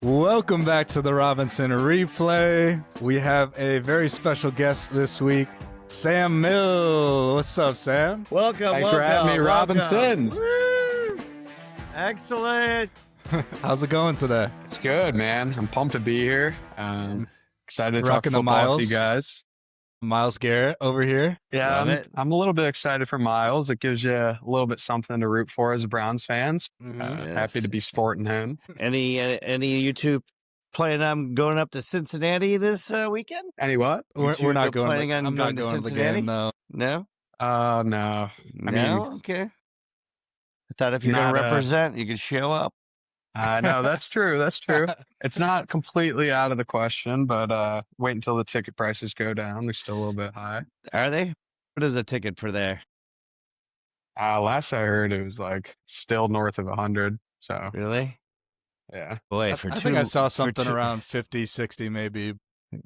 Welcome back to the Robinson Replay. We have a very special guest this week, Sam Mill. What's up, Sam? Welcome. Thanks for having me, Robinsons. Excellent. How's it going today? It's good, man. I'm pumped to be here. Excited to Rocking talk the football Miles. with you guys. Miles Garrett over here. Yeah, Love it. I'm a little bit excited for Miles. It gives you a little bit something to root for as a Browns fans. Yes. Happy to be sporting him. Any of you two planning on going up to Cincinnati this weekend? Any what? We're not going. planning on I'm going not to going to the Cincinnati? game. No. No. No. No. Okay. I thought if you're going Not, to represent, you could show up. No, that's true. That's true. It's not completely out of the question, but wait until the ticket prices go down. They're still a little bit high. Are they? What is a ticket for there? Last I heard, it was like still north of 100. So Really? yeah. Boy, I for think I saw something two- around 50, 60 maybe.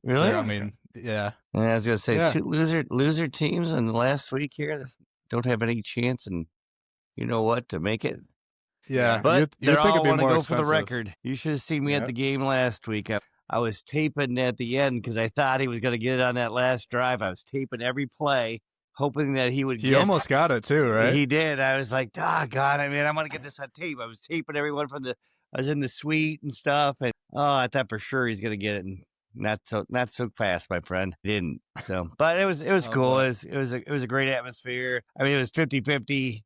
Really? I mean, yeah. I was going to say Yeah. two loser teams in the last week here that don't have any chance, and you know what, to make it. Yeah. But you'd they think all it'd be want to more go for the expensive. record. You should have seen me at Yep. the game last week. I was taping at the end because I thought he was going to get it on that last drive. I was taping every play, hoping that he would He get almost got it too, right? He did. I was like, God, I mean, I'm going to get this on tape. I was taping everyone from I was in the suite and stuff. And I thought for sure he's going to get it. And not so fast, my friend. He didn't. So, but it was Oh, cool. boy. It was a great atmosphere. I mean, it was 50-50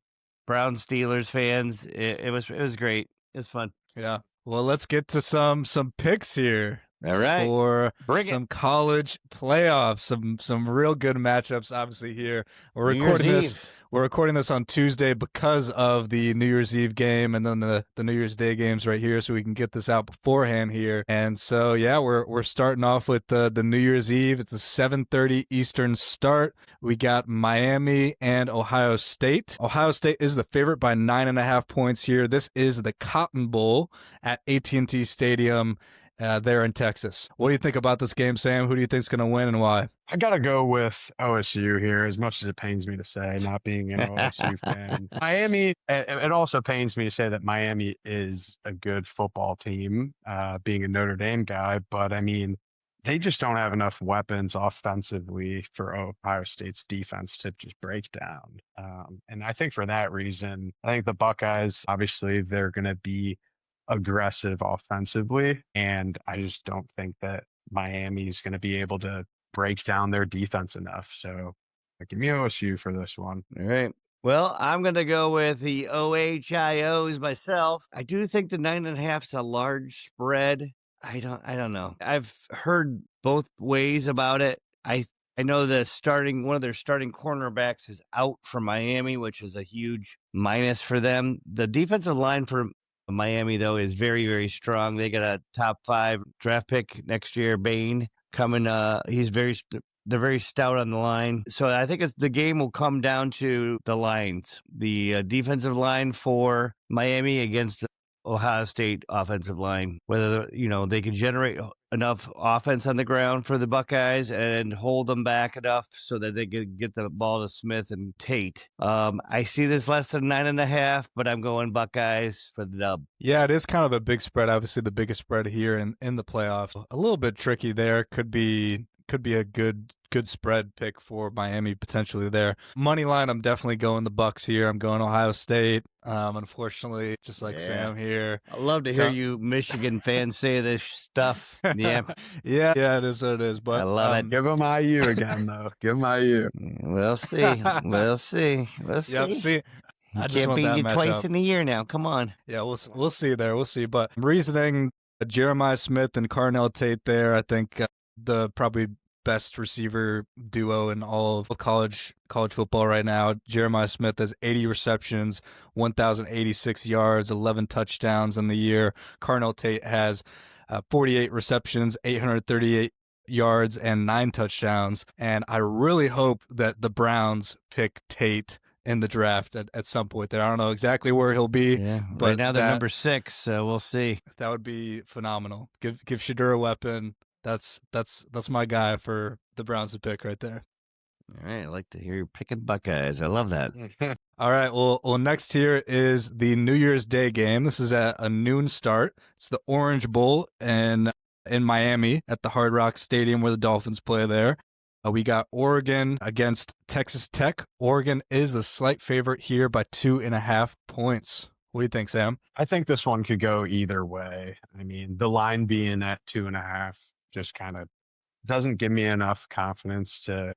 Browns Steelers fans. It was great. It was fun. Yeah. Well, let's get to some picks here. All right. For Bring some college playoffs, some real good matchups. Obviously, here we're New Year's recording this. Eve. We're recording this on Tuesday because of the New Year's Eve game and then the New Year's Day games right here, so we can get this out beforehand here. And so, yeah, we're starting off with the New Year's Eve. It's a 7:30 Eastern start. We got Miami and Ohio State. Ohio State is the favorite by 9.5 points here. This is the Cotton Bowl at AT&T Stadium. There in Texas. What do you think about this game, Sam? Who do you think is going to win and why? I got to go with OSU here, as much as it pains me to say, not being an OSU fan. Miami, it also pains me to say that Miami is a good football team, being a Notre Dame guy, but I mean, they just don't have enough weapons offensively for Ohio State's defense to just break down. And I think for that reason, I think the Buckeyes, obviously, they're going to be aggressive offensively, and I just don't think that Miami is going to be able to break down their defense enough. So give me OSU for this one. All right. Well, I'm going to go with the OHIOs myself. I do think the 9.5 is a large spread. I don't know. I've heard both ways about it. I know one of their starting cornerbacks is out from Miami, which is a huge minus for them. The defensive line for Miami, though, is very, very strong. They got a top 5 draft pick next year, Bain, coming. They're very stout on the line. So I think the game will come down to the lines. The defensive line for Miami against the Ohio State offensive line, whether they can generate enough offense on the ground for the Buckeyes and hold them back enough so that they could get the ball to Smith and Tate. I see this less than 9.5, but I'm going Buckeyes for the dub. Yeah, it is kind of a big spread. Obviously, the biggest spread here in the playoffs. A little bit tricky there. Could be a good spread pick for Miami potentially there. Money line, I'm definitely going the Bucks here. I'm going Ohio State. Unfortunately, just like Sam here. I love to hear you Michigan fans say this stuff. Yeah. yeah, it is what it is. But I love it. Give them IU again, though. Give them IU. We'll see. We'll see. Yep, see. I just Can't want beat that you twice matchup. in a year now. Come on. Yeah, we'll see there. We'll see. But reasoning, Jeremiah Smith and Carnell Tate there, I think the probably best receiver duo in all of college football right now. Jeremiah Smith has 80 receptions, 1,086 yards, 11 touchdowns in the year. Carnell Tate has 48 receptions, 838 yards, and 9 touchdowns. And I really hope that the Browns pick Tate in the draft at some point there. I don't know exactly where he'll be. Yeah, but right now they're number 6, so we'll see. That would be phenomenal. Give Shadur a weapon. That's my guy for the Browns to pick right there. All right, I like to hear you picking Buckeyes. I love that. All right. Well, next here is the New Year's Day game. This is at a noon start. It's the Orange Bowl in Miami at the Hard Rock Stadium where the Dolphins play there. We got Oregon against Texas Tech. Oregon is the slight favorite here by 2.5 points. What do you think, Sam? I think this one could go either way. I mean, the line being at 2.5 just kind of doesn't give me enough confidence to,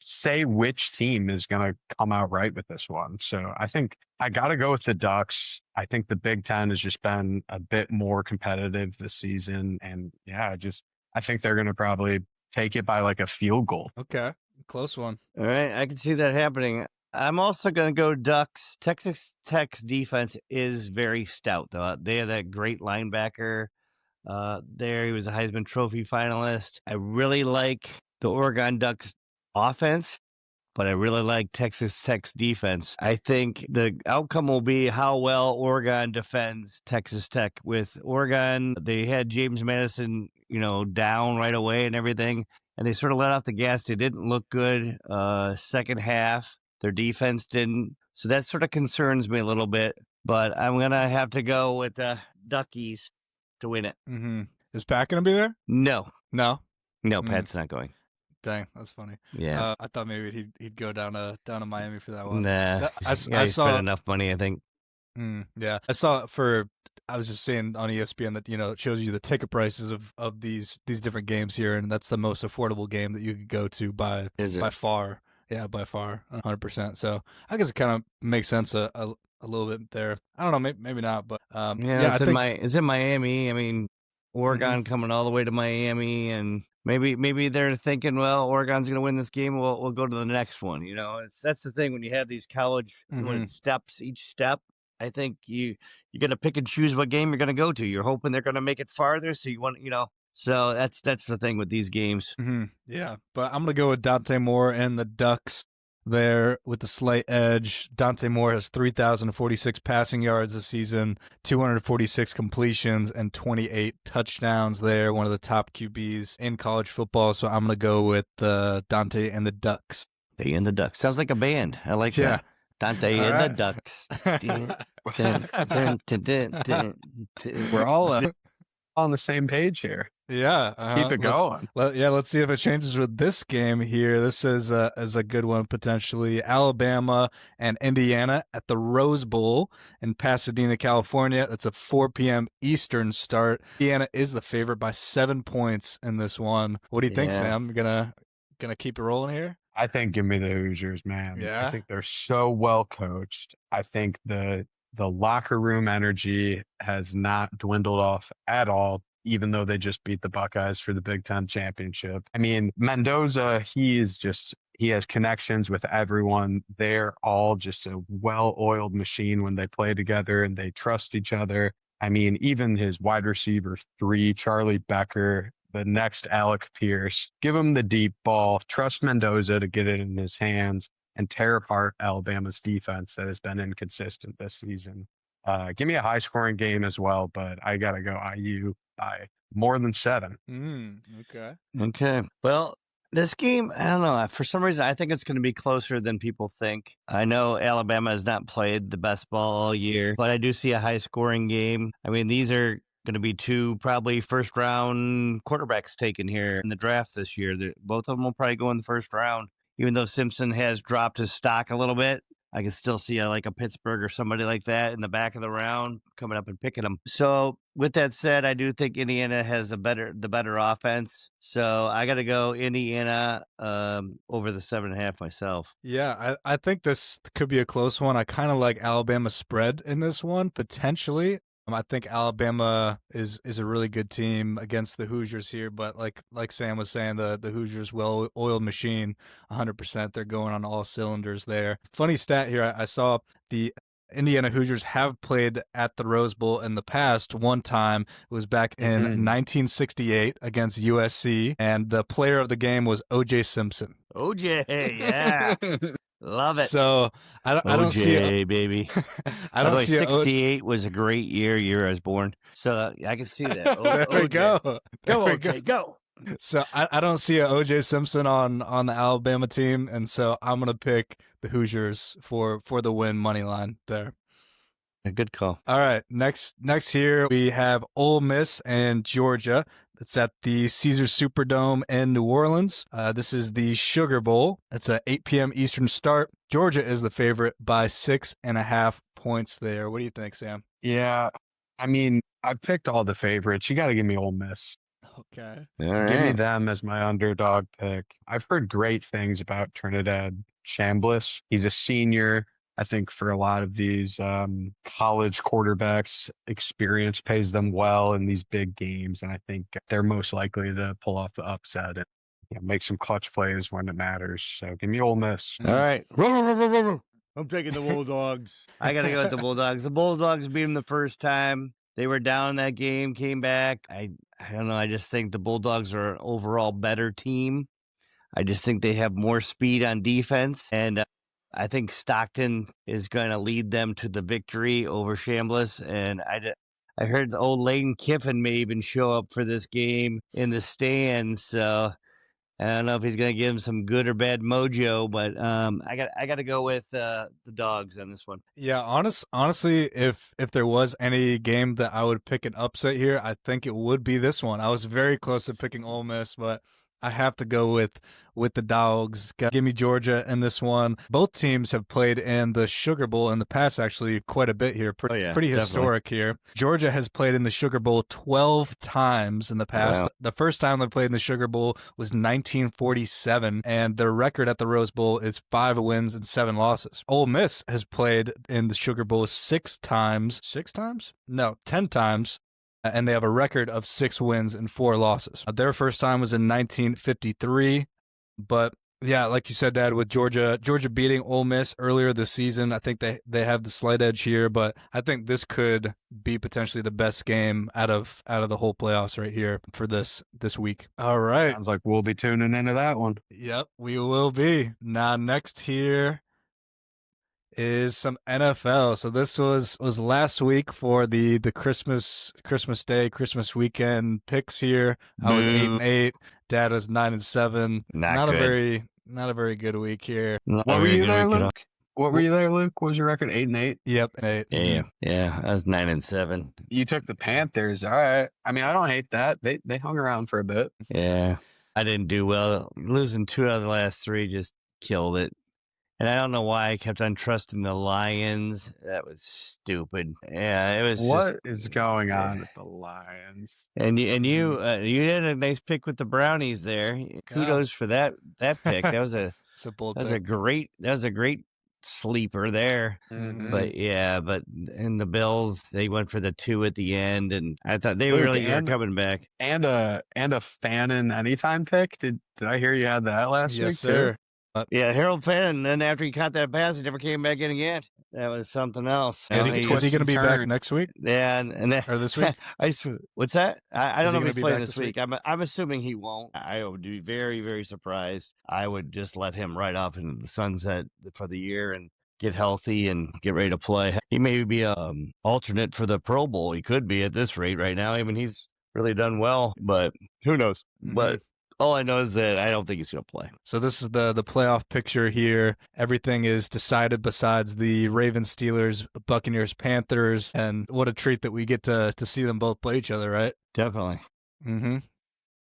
say which team is going to come out right with this one. So I think I got to go with the Ducks. I think the Big Ten has just been a bit more competitive this season. And yeah, I think they're going to probably take it by like a field goal. Okay. Close one. All right. I can see that happening. I'm also going to go Ducks. Texas Tech's defense is very stout, though. They have that great linebacker there. He was a Heisman Trophy finalist. I really like the Oregon Ducks offense, but I really like Texas Tech's defense. I think the outcome will be how well Oregon defends Texas Tech. With Oregon, they had James Madison, down right away and everything, and they sort of let off the gas. They didn't look good second half. Their defense didn't. So that sort of concerns me a little bit, but I'm going to have to go with the Duckies to win it. Mm-hmm. Is Pat going to be there? No. No? Pat's not going. Dang, that's funny. Yeah. I thought maybe he'd go down to Miami for that one. Nah. I he saw spent enough money, I think. Yeah, I was just saying on ESPN that it shows you the ticket prices of these different games here, and that's the most affordable game that you could go to by far. Yeah, by far, 100%. So I guess it kind of makes sense a little bit there. I don't know, maybe not, but it's in Miami. I mean, Oregon coming all the way to Miami, and maybe they're thinking, well, Oregon's going to win this game. We'll go to the next one. That's the thing when you have these college steps, each step. I think you're going to pick and choose what game you're going to go to. You're hoping they're going to make it farther, so you want So that's the thing with these games. Mm-hmm. Yeah, but I'm going to go with Dante Moore and the Ducks there with the slight edge. Dante Moore has 3,046 passing yards this season, 246 completions, and 28 touchdowns there. One of the top QBs in college football. So I'm going to go with Dante and the Ducks. They and the Ducks. Sounds like a band. I like that. Dante and the Ducks. We're all on the same page here. Yeah, keep it going. Let's see if it changes with this game here. This is a good one potentially. Alabama and Indiana at the Rose Bowl in Pasadena, California. That's a 4 p.m. Eastern start. Indiana is the favorite by 7 points in this one. What do you think, Sam? Gonna keep it rolling here? I think give me the Hoosiers, man. Yeah. I think they're so well coached. I think the locker room energy has not dwindled off at all, even though they just beat the Buckeyes for the Big Ten championship. I mean, Mendoza, he has connections with everyone. They're all just a well-oiled machine when they play together and they trust each other. I mean, even his wide receiver 3, Charlie Becker, the next Alec Pierce, give him the deep ball, trust Mendoza to get it in his hands and tear apart Alabama's defense that has been inconsistent this season. Give me a high-scoring game as well, but I got to go IU by more than 7. Okay. Well, this game, I don't know. For some reason, I think it's going to be closer than people think. I know Alabama has not played the best ball all year, but I do see a high-scoring game. I mean, these are going to be 2 probably first-round quarterbacks taken here in the draft this year. Both of them will probably go in the first round. Even though Simpson has dropped his stock a little bit, I can still see a Pittsburgh or somebody like that in the back of the round coming up and picking them. So with that said, I do think Indiana has the better offense. So I got to go Indiana over the 7.5 myself. Yeah, I think this could be a close one. I kind of like Alabama spread in this one, potentially. I think Alabama is a really good team against the Hoosiers here, but like Sam was saying, the Hoosiers well-oiled machine, 100%. They're going on all cylinders there. Funny stat here, I saw the Indiana Hoosiers have played at the Rose Bowl in the past. One time, it was back in 1968 against USC, and the player of the game was O.J. Simpson. O.J., yeah. Love it. So I don't see baby. I don't see 68 was a great year I was born. So I can see that. There we go. Go OJ, go. So I don't see a OJ Simpson on the Alabama team, and so I'm gonna pick the Hoosiers for the win money line there. A good call. All right, next here we have Ole Miss and Georgia. It's at the Caesars Superdome in New Orleans. This is the Sugar Bowl. It's a 8 p.m. Eastern start. Georgia is the favorite by 6.5 points there. What do you think, Sam? Yeah, I mean, I picked all the favorites. You got to give me Ole Miss. Okay. All Give me right. them as my underdog pick. I've heard great things about Trinidad Chambliss. He's a senior. I think for a lot of these college quarterbacks, experience pays them well in these big games, and I think they're most likely to pull off the upset and make some clutch plays when it matters. So give me Ole Miss. All right. I'm taking the Bulldogs. I got to go with the Bulldogs. The Bulldogs beat them the first time. They were down in that game, came back. I don't know. I just think the Bulldogs are an overall better team. I just think they have more speed on defense. And I think Stockton is going to lead them to the victory over Chambliss. And I heard the old Lane Kiffin may even show up for this game in the stands. So I don't know if he's going to give him some good or bad mojo, but I got to go with the Dogs on this one. Yeah, honestly, if there was any game that I would pick an upset here, I think it would be this one. I was very close to picking Ole Miss, but I have to go with the Dogs. Give me Georgia in this one. Both teams have played in the Sugar Bowl in the past, actually, quite a bit here. Pretty definitely. historic here. Georgia has played in the Sugar Bowl 12 times in the past. Wow. The first time they played in the Sugar Bowl was 1947, and their record at the Rose Bowl is 5 wins and 7 losses. Ole Miss has played in the Sugar Bowl 6 times. 6 times? No, 10 times. And they have a record of 6 wins and 4 losses. Their first time was in 1953, but yeah, like you said, Dad, with Georgia beating Ole Miss earlier this season, I think they have the slight edge here, but I think this could be potentially the best game out of the whole playoffs right here for this week. All right. Sounds like we'll be tuning into that one. Yep, we will be. Now next here is some NFL. So this was last week for the Christmas Day, Christmas weekend picks here. I was 8-8. Dad was 9-7. Not good. a very good week here. What were you there, Luke? What were you there, Luke? What was your record? 8-8? Yep, 8. Yeah. I was 9-7. You took the Panthers. All right. I mean, I don't hate that. They hung around for a bit. Yeah. I didn't do well. Losing 2 out of the last 3 just killed it. And I don't know why I kept on trusting the Lions. That was stupid. Yeah, it was. What is going on with the Lions? And you had a nice pick with the Brownies there. Kudos for that pick. That was a a great sleeper there. Mm-hmm. But in the Bills, they went for the 2 at the end, and I thought they really were coming back. And a Fannin anytime pick. Did I hear you had that last week? Yes, sir. Yeah, Harold Fannin, and then after he caught that pass, he never came back in again. That was something else. Is he going to be back next week? Yeah, and then, or this week? What's that? I don't know if he's playing this week. week. I'm assuming he won't. I would be very, very surprised. I would just let him right off into the sunset for the year and get healthy and get ready to play. He may be a alternate for the Pro Bowl. He could be at this rate right now. I mean, he's really done well, but who knows? Mm-hmm. But all I know is that I don't think he's going to play. So this is the playoff picture here. Everything is decided besides the Ravens, Steelers, Buccaneers, Panthers, and what a treat that we get to see them both play each other, right? Definitely. Mm-hmm.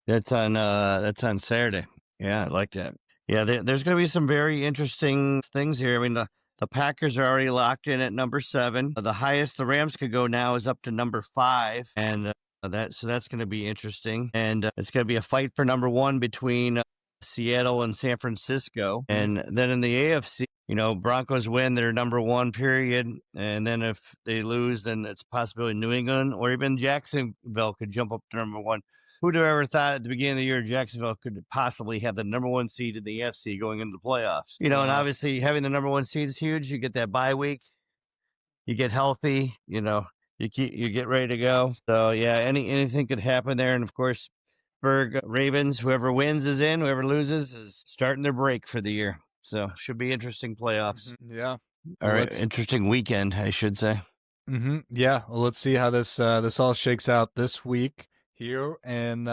That's on Saturday. Yeah, I like that. Yeah, there's going to be some very interesting things here. I mean, the Packers are already locked in at number 7. The highest the Rams could go now is up to number 5, and that's going to be interesting. And it's going to be a fight for number 1 between Seattle and San Francisco. And then in the AFC, Broncos win, they're number 1, period. And then if they lose, then it's possibly New England or even Jacksonville could jump up to number 1. Who'd have ever thought at the beginning of the year Jacksonville could possibly have the number 1 seed in the AFC going into the playoffs? And obviously having the number 1 seed is huge. You get that bye week, you get healthy, you get ready to go. So yeah, anything could happen there. And of course, Pittsburgh Ravens, whoever wins is in, whoever loses is starting their break for the year. So should be interesting playoffs. Yeah. All right, interesting weekend, I should say. Mm-hmm. Yeah. Well, let's see how this all shakes out this week here in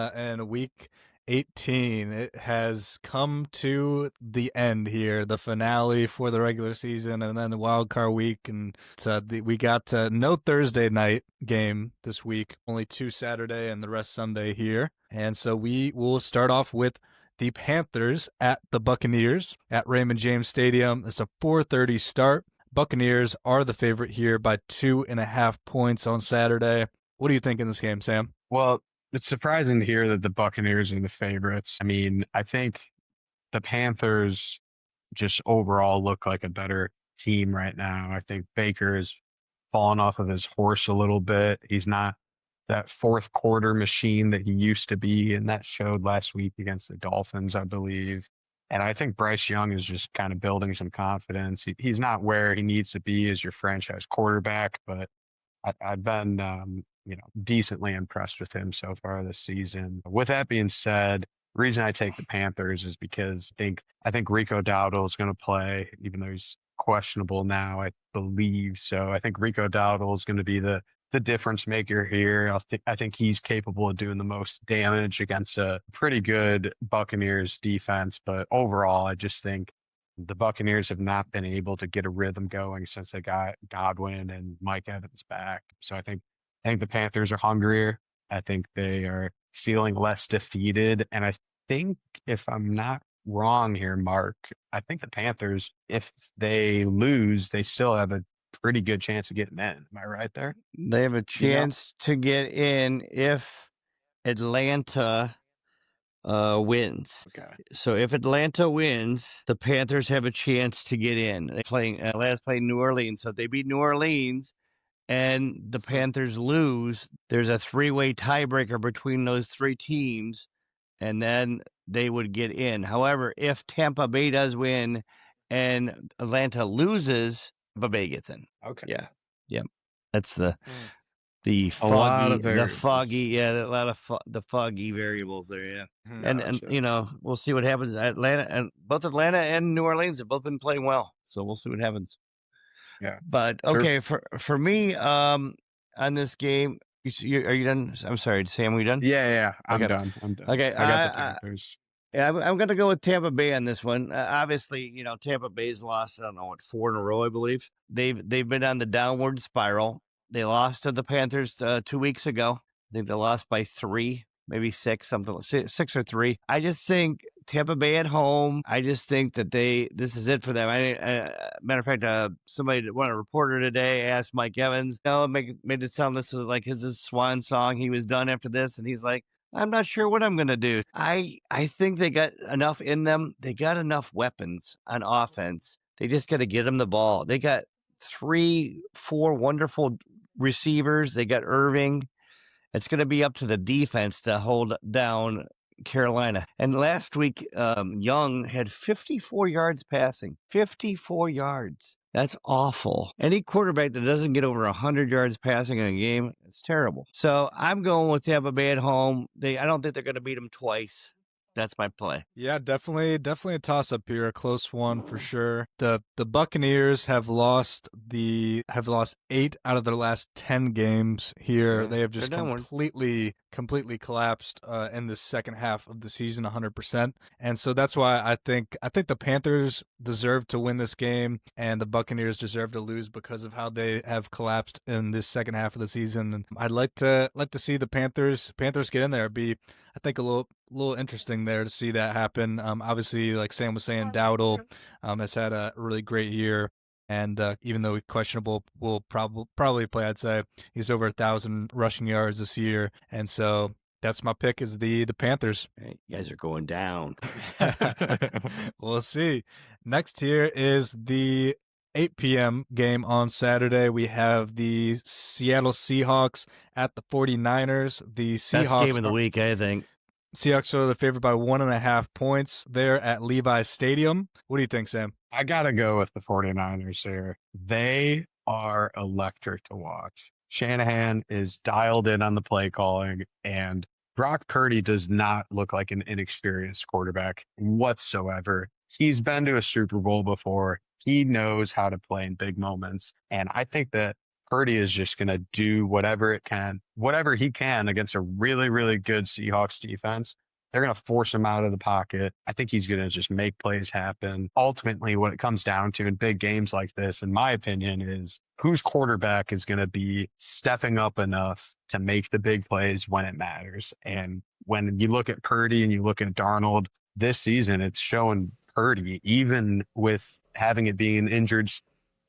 week 18. It has come to the end here, the finale for the regular season, and then the wild card week. And we got no Thursday night game this week, only 2 Saturday and the rest Sunday here. And so we will start off with the Panthers at the Buccaneers at Raymond James Stadium. It's a 4:30 start. Buccaneers are the favorite here by 2.5 points on Saturday. What do you think in this game, Sam? Well, it's surprising to hear that the Buccaneers are the favorites. I mean, I think the Panthers just overall look like a better team right now. I think Baker has fallen off of his horse a little bit. He's not that fourth quarter machine that he used to be, and that showed last week against the Dolphins, I believe. And I think Bryce Young is just kind of building some confidence. He's not where he needs to be as your franchise quarterback, but I've been, decently impressed with him so far this season. With that being said, the reason I take the Panthers is because I think Rico Dowdle is going to play, even though he's questionable now, I believe. So I think Rico Dowdle is going to be the difference maker here. I think he's capable of doing the most damage against a pretty good Buccaneers defense. But overall, I just think the Buccaneers have not been able to get a rhythm going since they got Godwin and Mike Evans back. So I think the Panthers are hungrier. I think they are feeling less defeated. And I think, if I'm not wrong here, Mark, I think the Panthers, if they lose, they still have a pretty good chance of getting in. Am I right there? They have a chance to get in if Atlanta wins. Okay. So if Atlanta wins, the Panthers have a chance to get in. They playing Atlanta's playing New Orleans, so if they beat New Orleans and the Panthers lose, there's a 3-way tiebreaker between those 3 teams, and then they would get in. However, if Tampa Bay does win and Atlanta loses, Tampa Bay gets in. Okay. Yeah. Yep. That's the A lot of foggy, variables. a lot of the foggy variables there, yeah. And Gotcha. we'll see what happens. Both Atlanta and New Orleans have both been playing well, so we'll see what happens. Yeah. But Sure. okay, for me, on this game, are you done? I'm sorry, Sam, are you done? Yeah. I'm Okay. done. Okay, I got the Panthers. yeah, I'm going to go with Tampa Bay on this one. Obviously, Tampa Bay's lost, I don't know, 4 in a row, I believe. They've been on the downward spiral. They lost to the Panthers 2 weeks ago. I think they lost by 3, maybe 6, 6 or 3. I just think Tampa Bay at home. I just think that this is it for them. Matter of fact, one reporter today asked Mike Evans, made it sound this was like his swan song. He was done after this, and he's like, I'm not sure what I'm going to do. I think they got enough in them. They got enough weapons on offense. They just got to get them the ball. They got 3, 4 wonderful receivers. They got Irving. It's going to be up to the defense to hold down Carolina. And last week, Young had 54 yards passing. 54 yards. That's awful. Any quarterback that doesn't get over 100 yards passing in a game, it's terrible. So I'm going with Tampa Bay at home. I don't think they're going to beat them twice. That's my play. Yeah, definitely a toss up here, a close one for sure. The Buccaneers have lost 8 out of their last 10 games here. Yeah, they have just they're downward. completely collapsed in the second half of the season 100%. And so that's why I think the Panthers deserve to win this game and the Buccaneers deserve to lose because of how they have collapsed in this second half of the season. And I'd like to see the Panthers get in there. It'd be, I think, a little interesting there to see that happen. Obviously, like Sam was saying, Dowdle has had a really great year, and even though he's questionable, will probably play. I'd say he's over 1,000 rushing yards this year, and so that's my pick is the Panthers. Hey, you guys are going down. We'll see. Next here is the 8 p.m. game on Saturday. We have the Seattle Seahawks at the 49ers. The Seahawks Best game of the week, I think. Seahawks are the favorite by 1.5 points there at Levi's Stadium. What do you think, Sam? I got to go with the 49ers here. They are electric to watch. Shanahan is dialed in on the play calling, and Brock Purdy does not look like an inexperienced quarterback whatsoever. He's been to a Super Bowl before. He knows how to play in big moments. And I think that Purdy is just going to do whatever he can against a really, really good Seahawks defense. They're going to force him out of the pocket. I think he's going to just make plays happen. Ultimately, what it comes down to in big games like this, in my opinion, is whose quarterback is going to be stepping up enough to make the big plays when it matters. And when you look at Purdy and you look at Darnold this season, it's showing Purdy, even with having it being an injured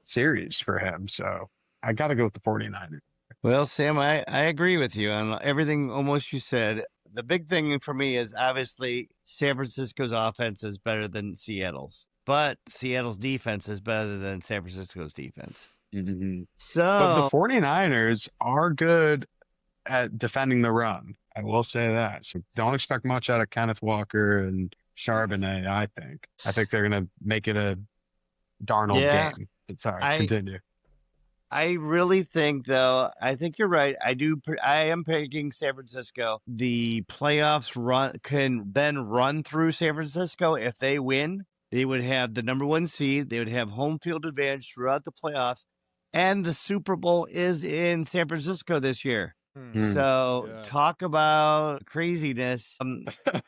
series for him. So I got to go with the 49ers. Well, Sam, I agree with you on everything almost you said. The big thing for me is obviously San Francisco's offense is better than Seattle's, but Seattle's defense is better than San Francisco's defense. Mm-hmm. So, but the 49ers are good at defending the run. I will say that. So don't expect much out of Kenneth Walker and Charbonnet, I think. I think they're going to make it a Darnold game. Sorry, continue. I really think, though, I think you're right. I am picking San Francisco. The playoffs can then run through San Francisco. If they win, they would have the number 1 seed. They would have home field advantage throughout the playoffs. And the Super Bowl is in San Francisco this year. So talk about craziness.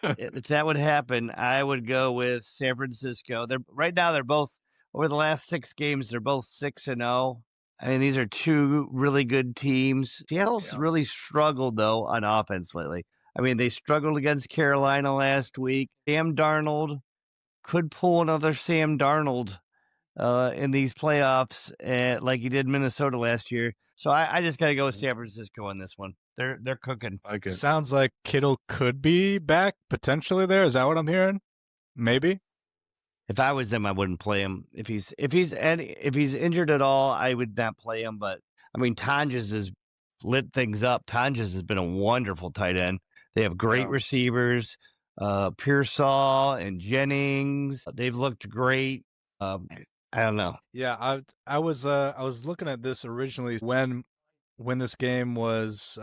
If that would happen, I would go with San Francisco. Right now, they're both, over the last 6 games, they're both 6-0. I mean, these are 2 really good teams. Seattle's really struggled, though, on offense lately. I mean, they struggled against Carolina last week. Sam Darnold could pull another Sam Darnold in these playoffs like he did Minnesota last year. So I just got to go with San Francisco on this one. They're cooking. Sounds like Kittle could be back potentially there. Is that what I'm hearing? Maybe. If I was them, I wouldn't play him. If he's injured at all, I would not play him. But I mean, Tonjes has lit things up. Tonjes has been a wonderful tight end. They have great receivers, Pearsall and Jennings. They've looked great. I don't know. Yeah, I was looking at this originally when this game was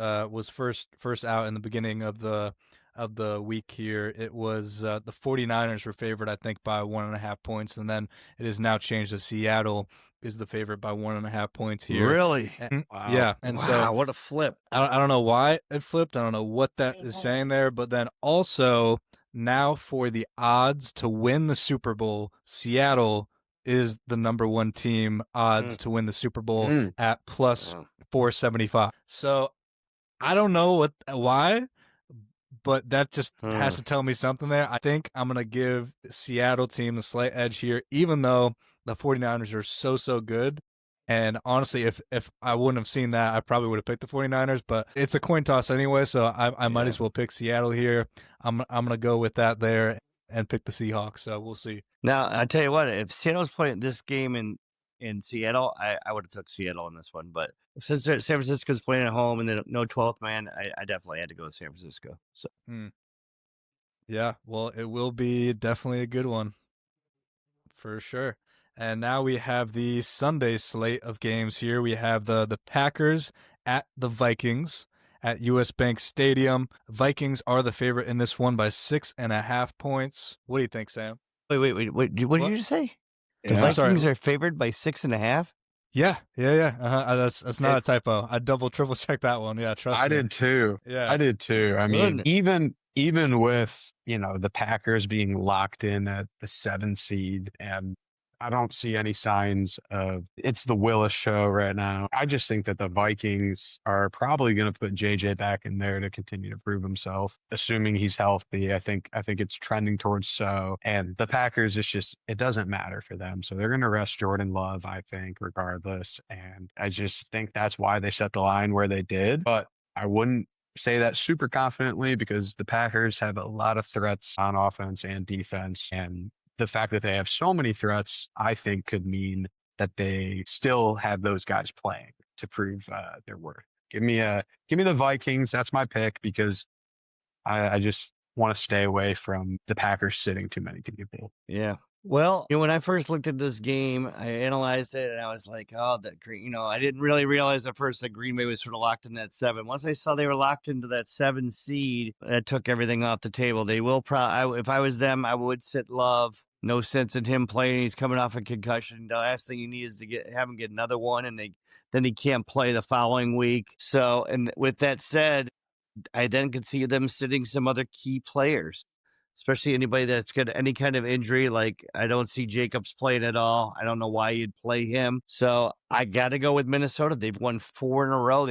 first out in the beginning of the week here. It was the 49ers were favored, I think, by 1.5 points, and then it is now changed to Seattle is the favorite by 1.5 points here. Really? Wow. Yeah. And so what a flip. I don't know why it flipped. I don't know what that is saying there, but then also now for the odds to win the Super Bowl, Seattle is the number 1 team odds to win the Super Bowl at plus 475. So I don't know why, but that just has to tell me something there. I think I'm going to give the Seattle team the slight edge here, even though the 49ers are so good. And honestly, if I wouldn't have seen that, I probably would have picked the 49ers, but it's a coin toss anyway, so I might as well pick Seattle here. I'm going to go with that there and pick the Seahawks, so we'll see. Now, I tell you what, if Seattle's playing this game in Seattle, I would have took Seattle in this one. But since San Francisco's playing at home and then no 12th man, I definitely had to go with San Francisco. So yeah, well, it will be definitely a good one for sure. And now we have the Sunday slate of games here. We have the Packers at the Vikings at US Bank Stadium. Vikings are the favorite in this one by 6.5 points. What do you think, Sam? Wait. What did you just say? The Vikings are favored by 6.5? Yeah. That's not a typo. I triple checked that one. Yeah, trust me. I did too. Yeah, I did too. I mean, even with the Packers being locked in at the 7 seed, and I don't see any signs of it's the Willis show right now. I just think that the Vikings are probably going to put JJ back in there to continue to prove himself, assuming he's healthy. I think it's trending towards so. And the Packers, it doesn't matter for them. So they're going to rest Jordan Love, I think, regardless. And I just think that's why they set the line where they did. But I wouldn't say that super confidently because the Packers have a lot of threats on offense and defense, and the fact that they have so many threats, I think, could mean that they still have those guys playing to prove their worth. Give me the Vikings. That's my pick because I just want to stay away from the Packers sitting too many people. Yeah. Well, when I first looked at this game, I analyzed it and I was like, oh, that Green, I didn't really realize at first that Green Bay was sort of locked in that 7. Once I saw they were locked into that 7 seed, that took everything off the table. They will if I was them, I would sit Love. No sense in him playing. He's coming off a concussion. The last thing you need is to have him get another one, and then he can't play the following week. So, and with that said, I then could see them sitting some other key players, especially anybody that's got any kind of injury. Like, I don't see Jacobs playing at all. I don't know why you'd play him. So I got to go with Minnesota. They've won 4 in a row.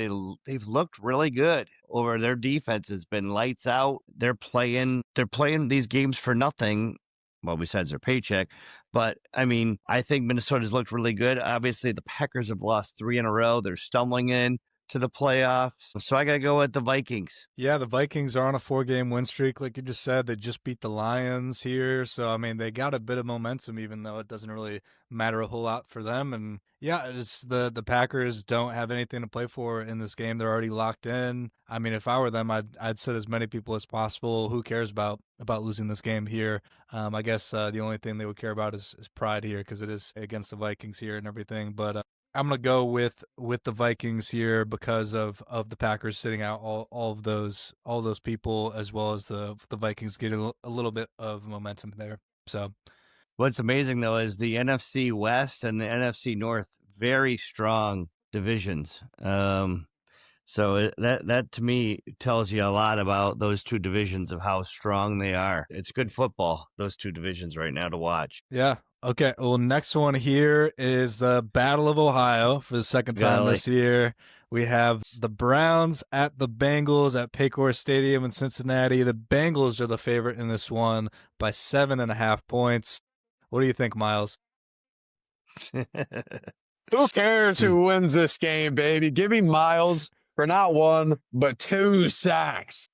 They've looked really good over. Their defense has been lights out. They're playing these games for nothing. Well, besides their paycheck. But I mean, I think Minnesota's looked really good. Obviously, the Packers have lost 3 in a row. They're stumbling in to the playoffs. So I got to go with the Vikings. Yeah, the Vikings are on a 4-game win streak, like you just said. They just beat the Lions here. So, I mean, they got a bit of momentum, even though it doesn't really matter a whole lot for them. And yeah, it's the Packers don't have anything to play for in this game. They're already locked in. I mean, if I were them, I'd sit as many people as possible. Who cares about losing this game here? I guess the only thing they would care about is pride here, because it is against the Vikings here and everything. But I'm gonna go with the Vikings here because of the Packers sitting out all of those people, as well as the Vikings getting a little bit of momentum there. So What's amazing though is the NFC West and the NFC North, very strong divisions. So that to me tells you a lot about those two divisions of how strong they are. It's good football, those two divisions right now to watch. yeah. Okay, well, next one here is the Battle of Ohio for the second time this year. We have the Browns at the Bengals at Paycor Stadium in Cincinnati. The Bengals are the favorite in this one by 7.5 points. What do you think, Miles? Who cares who wins this game, baby? Give me Miles for not 1, but 2 sacks.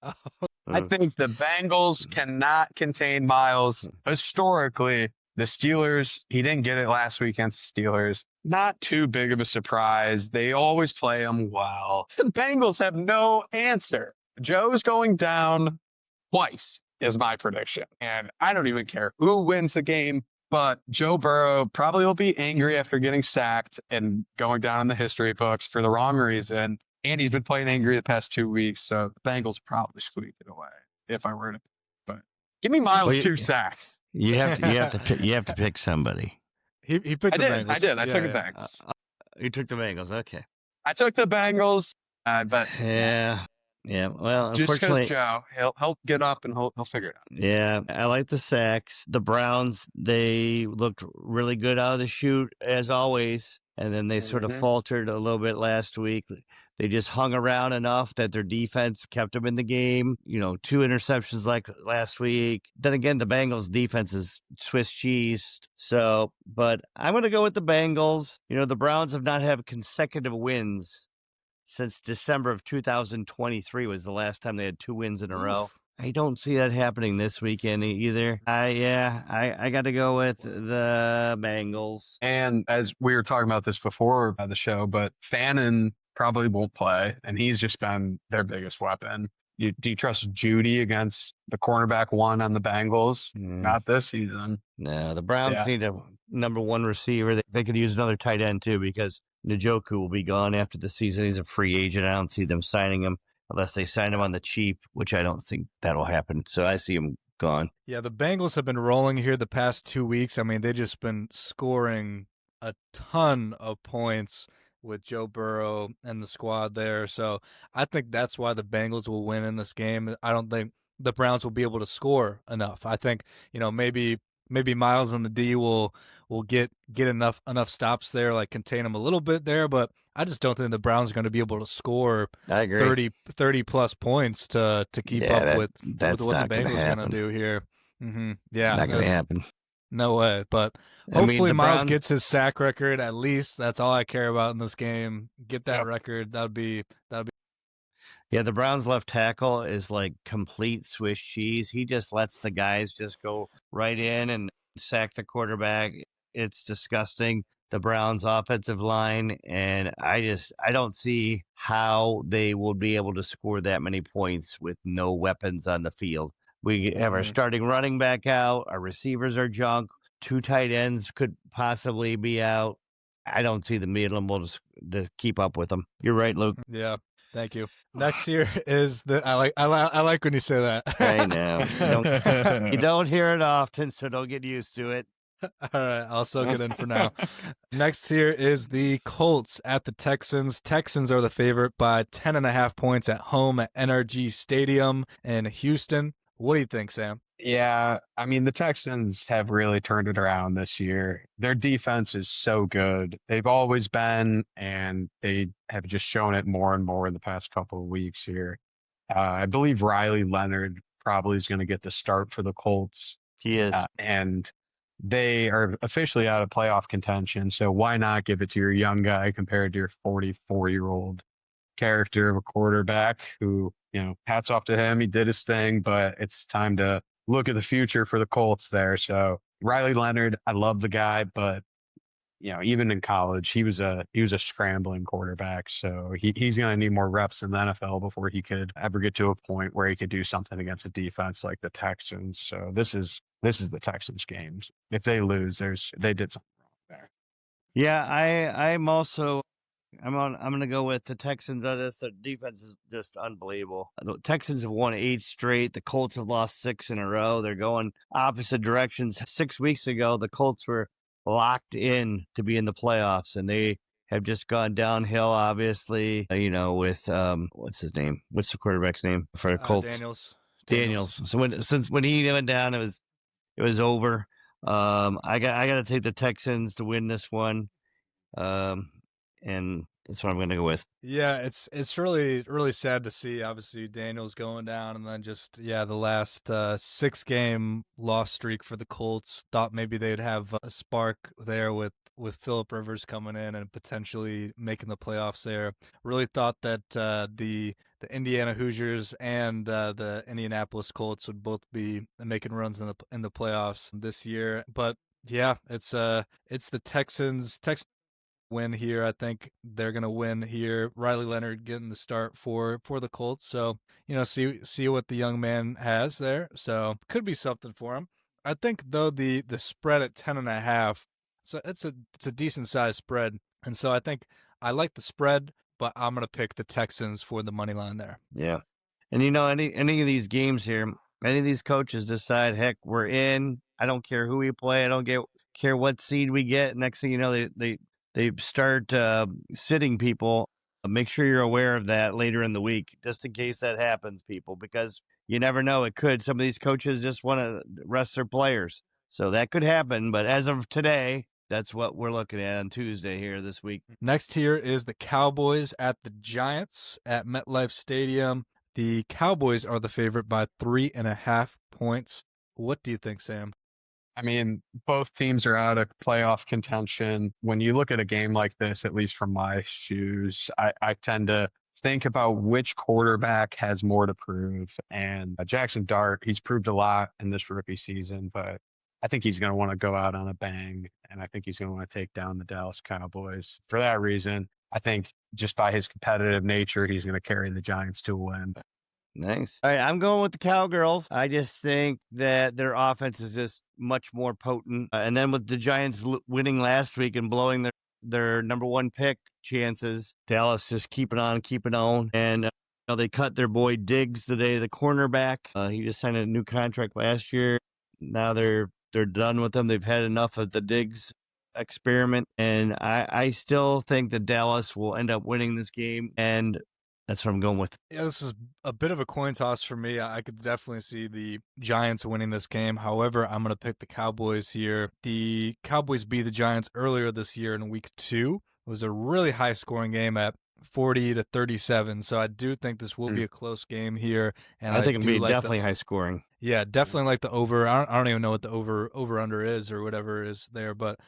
I think the Bengals cannot contain Miles. Historically, the Steelers, he didn't get it last week against the Steelers. Not too big of a surprise. They always play them well. The Bengals have no answer. Joe's going down twice is my prediction. And I don't even care who wins the game, but Joe Burrow probably will be angry after getting sacked and going down in the history books for the wrong reason. And he's been playing angry the past 2 weeks, so the Bengals probably squeak it away if I were to. But give me Miles 2 sacks. You have to pick somebody. He picked the Bengals. I did. I took the Bengals. You took the Bengals. Okay. I took the Bengals, but yeah. Well, just unfortunately, Joe, he'll get up and he'll figure it out. Yeah, I like the sacks. The Browns, they looked really good out of the chute as always, and then they sort of faltered a little bit last week. They just hung around enough that their defense kept them in the game. 2 interceptions like last week. Then again, the Bengals defense is Swiss cheese. So, but I'm going to go with the Bengals. The Browns have not had consecutive wins since December of 2023 was the last time they had 2 wins in a row. I don't see that happening this weekend either. I got to go with the Bengals. And as we were talking about this before the show, but Fannin probably won't play, and he's just been their biggest weapon. Do you trust Judy against the cornerback 1 on the Bengals? Not this season. No, the Browns need a number 1 receiver. They could use another tight end too, because Njoku will be gone after the season. He's a free agent. I don't see them signing him unless they sign him on the cheap, which I don't think that'll happen. So I see him gone. Yeah, the Bengals have been rolling here the past 2 weeks. I mean, they've just been scoring a ton of points with Joe Burrow and the squad there. So I think that's why the Bengals will win in this game. I don't think the Browns will be able to score enough. I think, maybe Miles and the D will get enough stops there, like contain them a little bit there, but I just don't think the Browns are going to be able to score 30 plus points to keep up with what the Bengals are going to do here. Yeah, not going to happen. No way. But hopefully Miles gets his sack record at least. That's all I care about in this game. Get that record. That'd be. Yeah, the Browns left tackle is like complete Swiss cheese. He just lets the guys just go right in and sack the quarterback. It's disgusting. The Browns offensive line, and I don't see how they will be able to score that many points with no weapons on the field. We have our starting running back out. Our receivers are junk. 2 tight ends could possibly be out. I don't see them being able to keep up with them. You're right, Luke. Yeah. Thank you. Next here is I like when you say that. I know. You don't hear it often, so don't get used to it. All right, I'll soak it in for now. Next here is the Colts at the Texans. Texans are the favorite by 10.5 points at home at NRG Stadium in Houston. What do you think, Sam? Yeah, I mean, the Texans have really turned it around this year. Their defense is so good. They've always been, and they have just shown it more and more in the past couple of weeks here. I believe Riley Leonard probably is going to get the start for the Colts, He is. and they are officially out of playoff contention. So why not give it to your young guy compared to your 44-year-old character of a quarterback who, hats off to him. He did his thing, but it's time to look at the future for the Colts there. So Riley Leonard, I love the guy, but even in college, he was a scrambling quarterback. So he's going to need more reps in the NFL before he could ever get to a point where he could do something against a defense like the Texans. So this is the Texans games. If they lose, they did something wrong there. Yeah, I'm going to go with the Texans on this. The defense is just unbelievable. The Texans have won 8 straight. The Colts have lost 6 in a row. They're going opposite directions. 6 weeks ago, the Colts were locked in to be in the playoffs, and they have just gone downhill, obviously, with, what's his name? What's the quarterback's name for the Colts? Daniels. So when he went down, it was over. I got to take the Texans to win this one. And that's what I'm going to go with. Yeah, it's really really sad to see. Obviously, Daniels going down, and then just the last 6-game loss streak for the Colts. Thought maybe they'd have a spark there with Phillip Rivers coming in and potentially making the playoffs there. Really thought that the Indiana Hoosiers and the Indianapolis Colts would both be making runs in the playoffs this year. But yeah, it's the Texans win here. I think they're gonna win here. Riley Leonard getting the start for the Colts. So see what the young man has there. So could be something for him. I think though the spread at 10.5, it's a decent sized spread, and so I think I like the spread, but I'm gonna pick the Texans for the money line there. Yeah, and any of these games here, any of these coaches decide, heck, we're in. I don't care who we play. I don't care what seed we get. Next thing you know, they start sitting people. Make sure you're aware of that later in the week, just in case that happens, people, because you never know. It could. Some of these coaches just want to rest their players. So that could happen. But as of today, that's what we're looking at on Tuesday here this week. Next here is the Cowboys at the Giants at MetLife Stadium. The Cowboys are the favorite by 3.5 points. What do you think, Sam? I mean, both teams are out of playoff contention. When you look at a game like this, at least from my shoes, I tend to think about which quarterback has more to prove. And Jackson Dart, he's proved a lot in this rookie season, but I think he's going to want to go out on a bang, and I think he's going to want to take down the Dallas Cowboys. For that reason, I think just by his competitive nature, he's going to carry the Giants to a win. Nice. All right, I'm going with the Cowgirls. I just think that their offense is just much more potent. And then with the Giants winning last week and blowing their number 1 pick chances, Dallas just keeping on. And they cut their boy Diggs today, the cornerback. He just signed a new contract last year. Now they're done with him. They've had enough of the Diggs experiment. And I still think that Dallas will end up winning this game. And that's what I'm going with. Yeah, this is a bit of a coin toss for me. I could definitely see the Giants winning this game. However, I'm going to pick the Cowboys here. The Cowboys beat the Giants earlier this year in week 2. It was a really high scoring game at 40-37. So I do think this will be a close game here. And I think it'll be like definitely high scoring. Yeah, definitely like the over. I don't even know what the over under is or whatever is there, but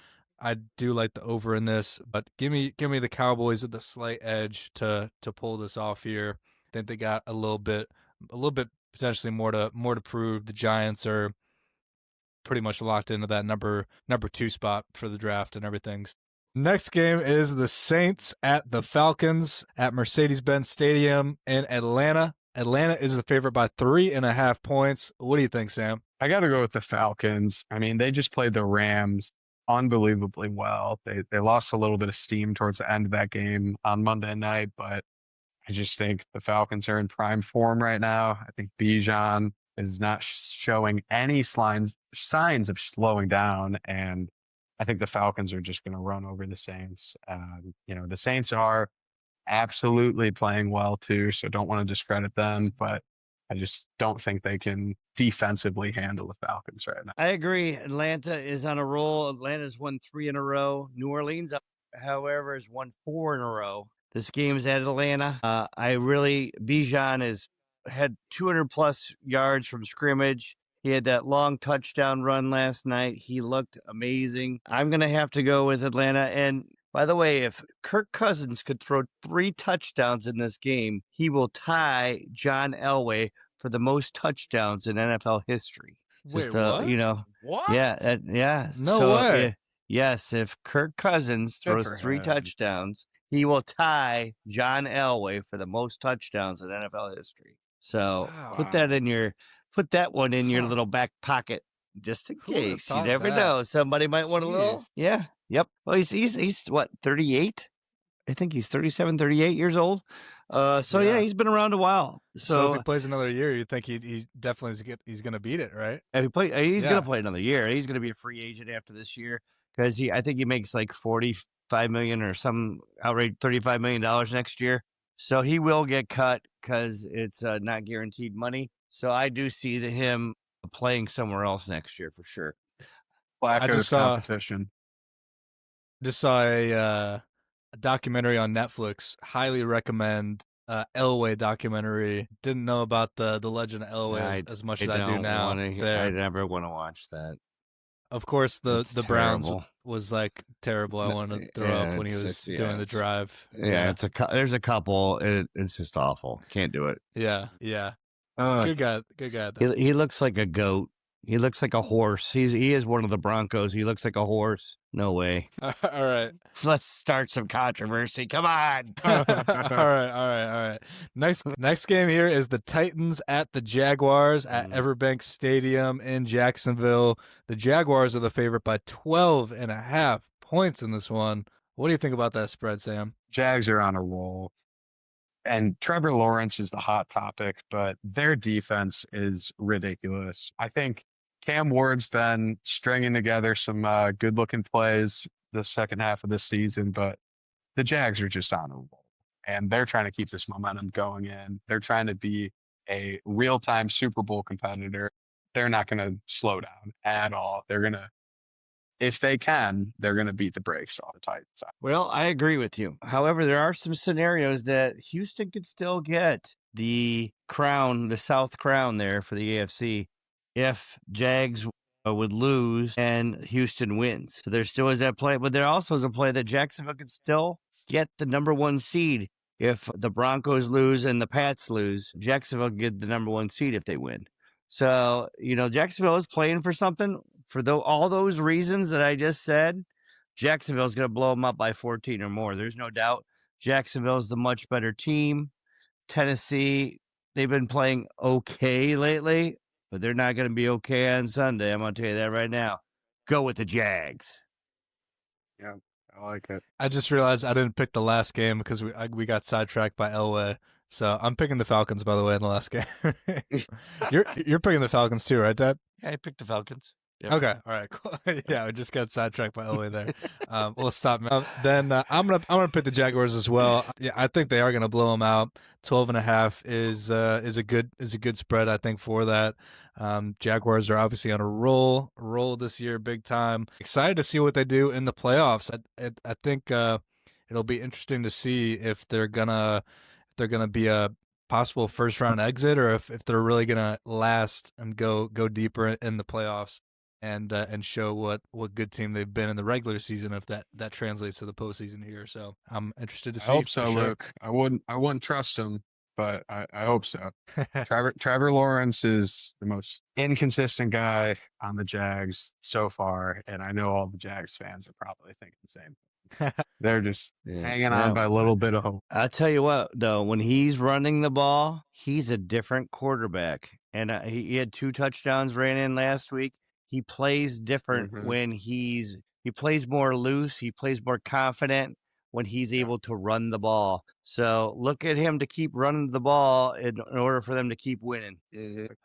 I do like the over in this, but give me the Cowboys with a slight edge to pull this off here. I think they got a little bit potentially more to prove. The Giants are pretty much locked into that number 2 spot for the draft and everything. Next game is the Saints at the Falcons at Mercedes-Benz Stadium in Atlanta. Atlanta is the favorite by 3.5 points. What do you think, Sam? I got to go with the Falcons. I mean, they just played the Rams unbelievably well. They lost a little bit of steam towards the end of that game on Monday night, but I just think the Falcons are in prime form right now. I think Bijan is not showing any signs signs of slowing down, and I think the Falcons are just going to run over the Saints. The Saints are absolutely playing well too, so don't want to discredit them, but I just don't think they can defensively handle the Falcons right now. I agree. Atlanta is on a roll. Atlanta's won 3 in a row. New Orleans, however, has won 4 in a row. This game's at Atlanta. Bijan has had 200 plus yards from scrimmage. He had that long touchdown run last night. He looked amazing. I'm going to have to go with Atlanta. And by the way, if Kirk Cousins could throw 3 touchdowns in this game, he will tie John Elway for the most touchdowns in NFL history. Wait, what? What? Yeah. No way. Yes, if Kirk Cousins throws 3 touchdowns, he will tie John Elway for the most touchdowns in NFL history. So put that one in your little back pocket just in case. You never know. Somebody might want a little. Yeah. Yep. Well, he's what, 38? I think he's 37, 38 years old. He's been around a while. So if he plays another year, you think he definitely he's going to beat it, right? He's going to play another year. He's going to be a free agent after this year because I think he makes like $45 million or some outright $35 million next year. So he will get cut because it's not guaranteed money. So I do see him playing somewhere else next year for sure. Competition. Just saw a documentary on Netflix. Highly recommend Elway documentary. Didn't know about the legend of Elway as much as I do now. I never want to watch that. Of course, the Browns was like terrible. I wanted to throw up when he was doing the drive. Yeah, there's a couple. It's just awful. Can't do it. Yeah. Good guy. He looks like a goat. He looks like a horse. He is one of the Broncos. He looks like a horse. No way. All right. So let's start some controversy. Come on. All right. Next game here is the Titans at the Jaguars at Everbank Stadium in Jacksonville. The Jaguars are the favorite by 12.5 points in this one. What do you think about that spread, Sam? Jags are on a roll. And Trevor Lawrence is the hot topic, but their defense is ridiculous. I think Cam Ward's been stringing together some good-looking plays the second half of this season, but the Jags are just on a roll. And they're trying to keep this momentum going in. They're trying to be a real-time Super Bowl competitor. They're not going to slow down at all. They're going to, if they can, they're going to beat the brakes off the Titans. Well, I agree with you. However, there are some scenarios that Houston could still get the crown, the South crown there for the AFC if Jags would lose and Houston wins. So there still is that play, but there also is a play that Jacksonville could still get the number 1 seed. If the Broncos lose and the Pats lose, Jacksonville can get the number 1 seed if they win. So, Jacksonville is playing for something. For all those reasons that I just said, Jacksonville's going to blow them up by 14 or more. There's no doubt. Jacksonville's the much better team. Tennessee, they've been playing okay lately, but they're not going to be okay on Sunday. I'm going to tell you that right now. Go with the Jags. Yeah, I like it. I just realized I didn't pick the last game because we got sidetracked by Elway. So I'm picking the Falcons, by the way, in the last game. You're picking the Falcons too, right, Dad? Yeah, I picked the Falcons. Yep. Okay, all right, cool. Yeah, we just got sidetracked by Elway there. We'll stop. Then I'm gonna pick the Jaguars as well. Yeah, I think they are gonna blow them out. 12.5 is a good spread, I think, for that. Jaguars are obviously on a roll this year, big time. Excited to see what they do in the playoffs. I think it'll be interesting to see if they're gonna be a possible first round exit or if they're really gonna last and go deeper in the playoffs. And show what good team they've been in the regular season if that translates to the postseason here. So I'm interested to see. I hope so, Luke. I wouldn't trust him, but I hope so. Trevor Lawrence is the most inconsistent guy on the Jags so far, and I know all the Jags fans are probably thinking the same. They're just hanging on by a little bit of hope. I'll tell you what, though, when he's running the ball, he's a different quarterback. And he had 2 touchdowns ran in last week. He plays different when he plays more loose. He plays more confident when he's able to run the ball. So look at him to keep running the ball in order for them to keep winning.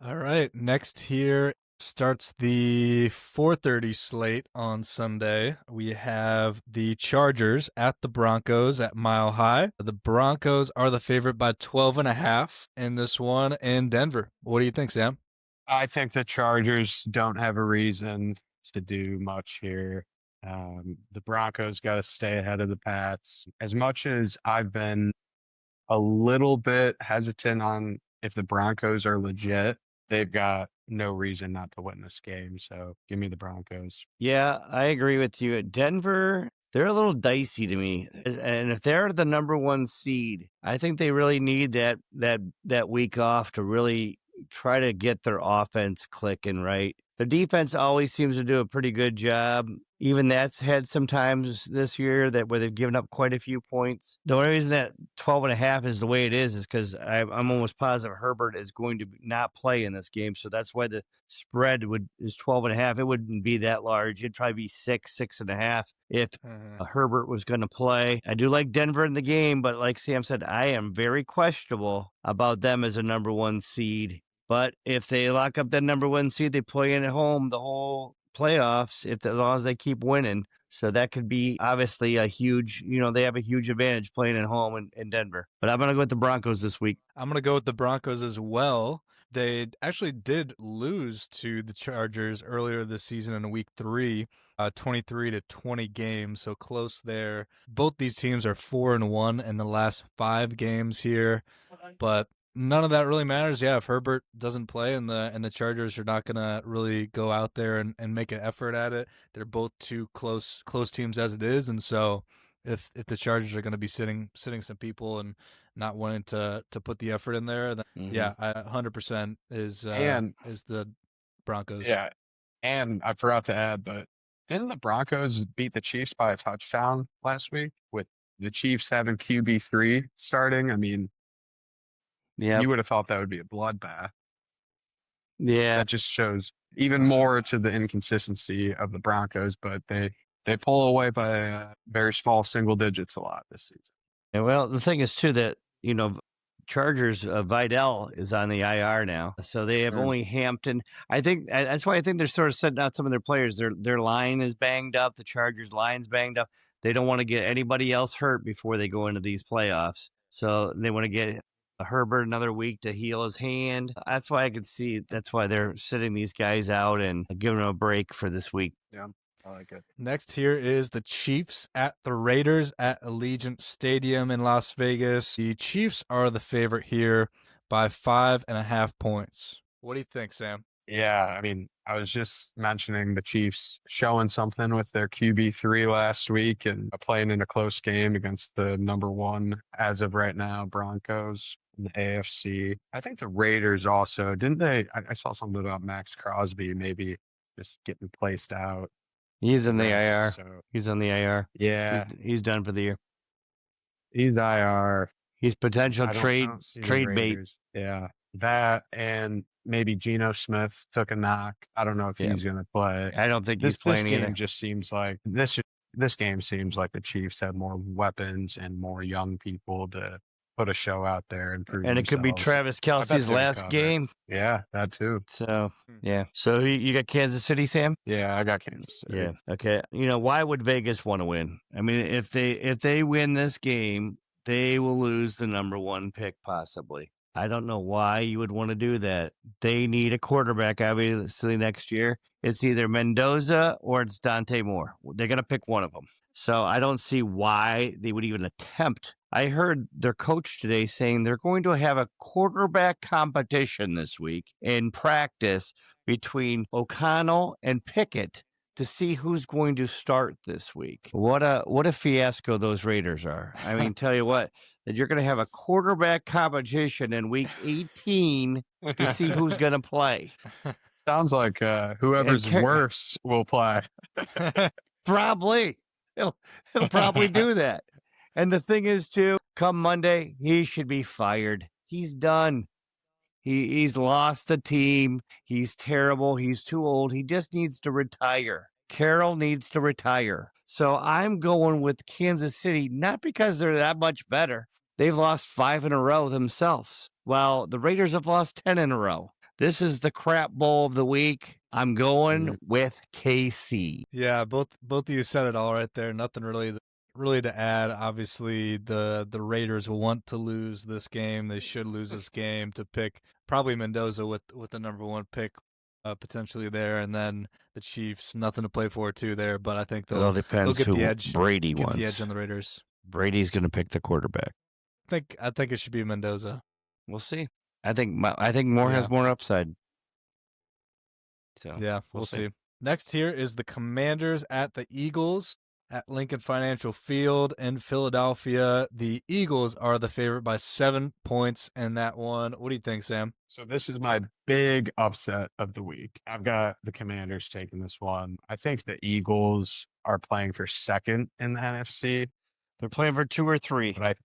All right. Next here Starts the 4:30 slate on Sunday. We have the Chargers at the Broncos at Mile High. The Broncos are the favorite by 12.5 in this one in Denver. What do you think, Sam? I think the Chargers don't have a reason to do much here. The Broncos got to stay ahead of the Pats. As much as I've been a little bit hesitant on if the Broncos are legit, they've got no reason not to win this game. So give me the Broncos. Yeah, I agree with you. Denver, they're a little dicey to me. And if they're the number one seed, I think they really need that week off to really try to get their offense clicking right. The defense always seems to do a pretty good job. Even that's had some times this year that where they've given up quite a few points. The only reason that 12.5 is the way it is because I'm almost positive Herbert is going to not play in this game. So that's why the spread is 12.5. It wouldn't be that large. It'd probably be 6.5 if Herbert was going to play. I do like Denver in the game, but like Sam said, I am very questionable about them as a number one seed. But if they lock up that number one seed, they play in at home the whole playoffs as long as they keep winning. So that could be obviously a huge, they have a huge advantage playing at home in Denver. But I'm going to go with the Broncos this week. I'm going to go with the Broncos as well. They actually did lose to the Chargers earlier this season in week 3, 23-20 games, so close there. Both these teams are 4-1 in the last 5 games here, but none of that really matters. Yeah, if Herbert doesn't play and the Chargers are not gonna really go out there and make an effort at it, they're both two close teams as it is, and so if the Chargers are gonna be sitting some people and not wanting to put the effort in there, then yeah, 100% is the Broncos. Yeah, and I forgot to add, but didn't the Broncos beat the Chiefs by a touchdown last week with the Chiefs having QB3 starting? I mean, you would have thought that would be a bloodbath. Yeah. That just shows even more to the inconsistency of the Broncos, but they pull away by very small single digits a lot this season. And well, the thing is too that, Chargers Vidal is on the IR now, so they have only Hampton. I think that's why I think they're sort of setting out some of their players. Their line is banged up. The Chargers line's banged up. They don't want to get anybody else hurt before they go into these playoffs. So they want to get Herbert another week to heal his hand. That's why I could see. That's why they're sitting these guys out and giving them a break for this week. Yeah. I like it. Next here is the Chiefs at the Raiders at Allegiant Stadium in Las Vegas. The Chiefs are the favorite here by 5.5 points. What do you think, Sam? Yeah, I mean, I was just mentioning the Chiefs showing something with their QB3 last week and playing in a close game against the number one, as of right now, Broncos in the AFC. I think the Raiders also, didn't they? I saw something about Max Crosby maybe just getting placed out. He's in the IR. So, he's on the IR. Yeah. He's done for the year. He's IR. He's potential trade bait. Yeah. That and maybe Geno Smith took a knock. I don't know if he's going to play. I don't think he's playing either. Just seems like this game seems like the Chiefs have more weapons and more young people to put a show out there and prove And it could be Travis Kelce's last game. Yeah, that too. So, yeah. So you got Kansas City, Sam? Yeah, I got Kansas City. Yeah. Okay. Why would Vegas want to win? I mean, if they win this game, they will lose the number one pick possibly. I don't know why you would want to do that. They need a quarterback, obviously, next year. It's either Mendoza or it's Dante Moore. They're going to pick one of them. So I don't see why they would even attempt. I heard their coach today saying they're going to have a quarterback competition this week in practice between O'Connell and Pickett to see who's going to start this week. What a fiasco those Raiders are. I mean, tell you what, that you're going to have a quarterback competition in week 18 to see who's going to play. Sounds like whoever's worse will play. Probably. He'll probably do that. And the thing is, too, come Monday, he should be fired. He's done. He's lost the team. He's terrible. He's too old. He just needs to retire. Carroll needs to retire. So I'm going with Kansas City, not because they're that much better. They've lost 5 in a row themselves, while the Raiders have lost 10 in a row. This is the crap bowl of the week. I'm going with KC. Yeah, both of you said it all right there. Nothing really to add. Obviously, the Raiders want to lose this game. They should lose this game to pick probably Mendoza with the number 1 pick potentially there, and then the Chiefs nothing to play for too there. But I think It all they'll depends get who the edge. Brady Get wants. the edge on the Raiders. Brady's going to pick the quarterback. I think it should be Mendoza. We'll see. I think Moore has more upside. So yeah, we'll see. Next here is the Commanders at the Eagles at Lincoln Financial Field in Philadelphia. The Eagles are the favorite by 7 points in that one. What do you think, Sam? So this is my big upset of the week. I've got the Commanders taking this one. I think the Eagles are playing for second in the NFC. They're playing for 2 or 3. But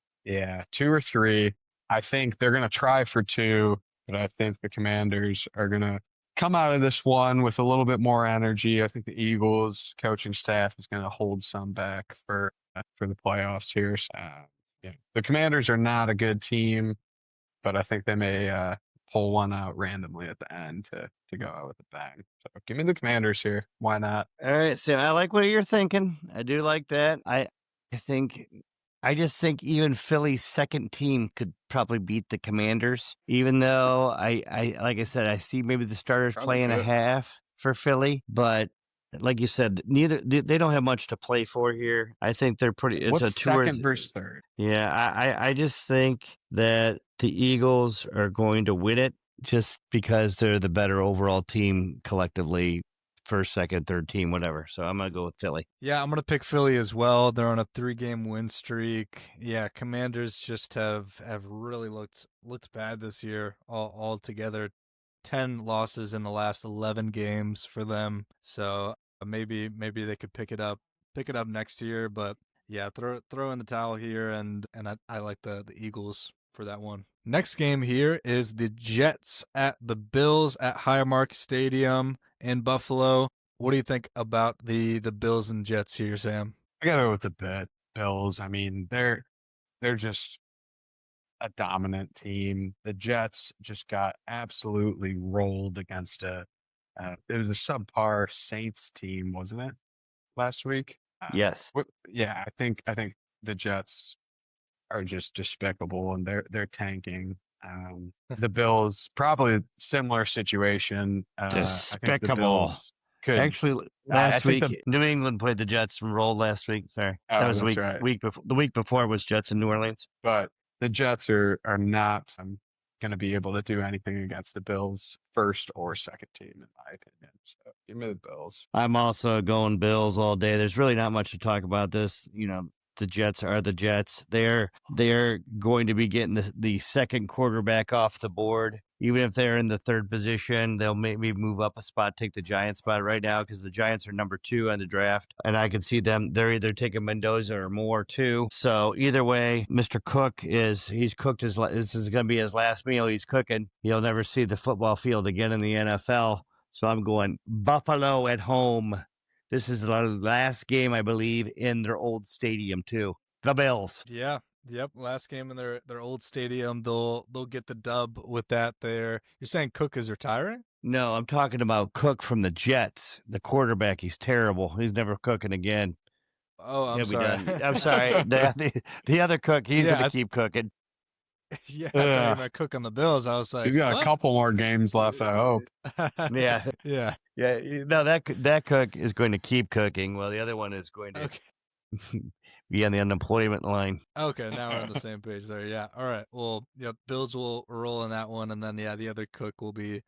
2 or 3. I think they're going to try for 2, but I think the Commanders are going to come out of this one with a little bit more energy. I think the Eagles coaching staff is going to hold some back for the playoffs here. So, the Commanders are not a good team, but I think they may pull one out randomly at the end to go out with a bang. So give me the Commanders here. Why not? All right, Sam, I like what you're thinking. I do like that. I just think even Philly's second team could probably beat the Commanders, even though I like I said, I see maybe the starters playing a half for Philly, but like you said, they don't have much to play for here. I think they're pretty. It's What's a 2 second versus third? Yeah, I just think that the Eagles are going to win it just because they're the better overall team collectively. First, second, third team, whatever. So I'm going to go with Philly. Yeah, I'm going to pick Philly as well. They're on a 3-game win streak. Yeah, Commanders just have really looked bad this year all together. 10 losses in the last 11 games for them. So maybe they could pick it up next year, but yeah, throw in the towel here, and I like the Eagles for that one. Next game here is the Jets at the Bills at Highmark Stadium in Buffalo. What do you think about the Bills and Jets here, Sam? I gotta go with the Bills. I mean, they're just a dominant team. The Jets just got absolutely rolled against it was a subpar Saints team, wasn't it, last week? Yes. Yeah, I think the Jets are just despicable, and they're tanking. The Bills, probably similar situation. Despicable. I think the Bills could actually last week New England played the Jets and rolled last week. Sorry, that was week before. The week before was Jets in New Orleans. But the Jets are not going to be able to do anything against the Bills' first or second team, in my opinion. So give me the Bills. I'm also going Bills all day. There's really not much to talk about this. The Jets are the Jets. They're going to be getting the second quarterback off the board. Even if they're in the third position, they'll maybe move up a spot, take the Giants spot right now, because the Giants are number 2 on the draft. And I can see they're either taking Mendoza or Moore too. So either way, Mr. Cook he's cooked this is going to be his last meal he's cooking. He'll never see the football field again in the NFL. So I'm going Buffalo at home. This is the last game, I believe, in their old stadium too. The Bills. Yeah. Yep. Last game in their old stadium. They'll get the dub with that there. You're saying Cook is retiring? No, I'm talking about Cook from the Jets. The quarterback, he's terrible. He's never cooking again. Oh, I'm sorry. I'm sorry. The other Cook, he's going to keep cooking. Yeah, I thought you meant Cook on the Bills. I was like, he's got a couple more games left, I hope. Yeah. Yeah. No, that Cook is going to keep cooking, while the other one is going to be on the unemployment line. Okay, now we're on the same page there. Yeah. All right. Well, yeah, Bills will roll in that one, and then the other Cook will be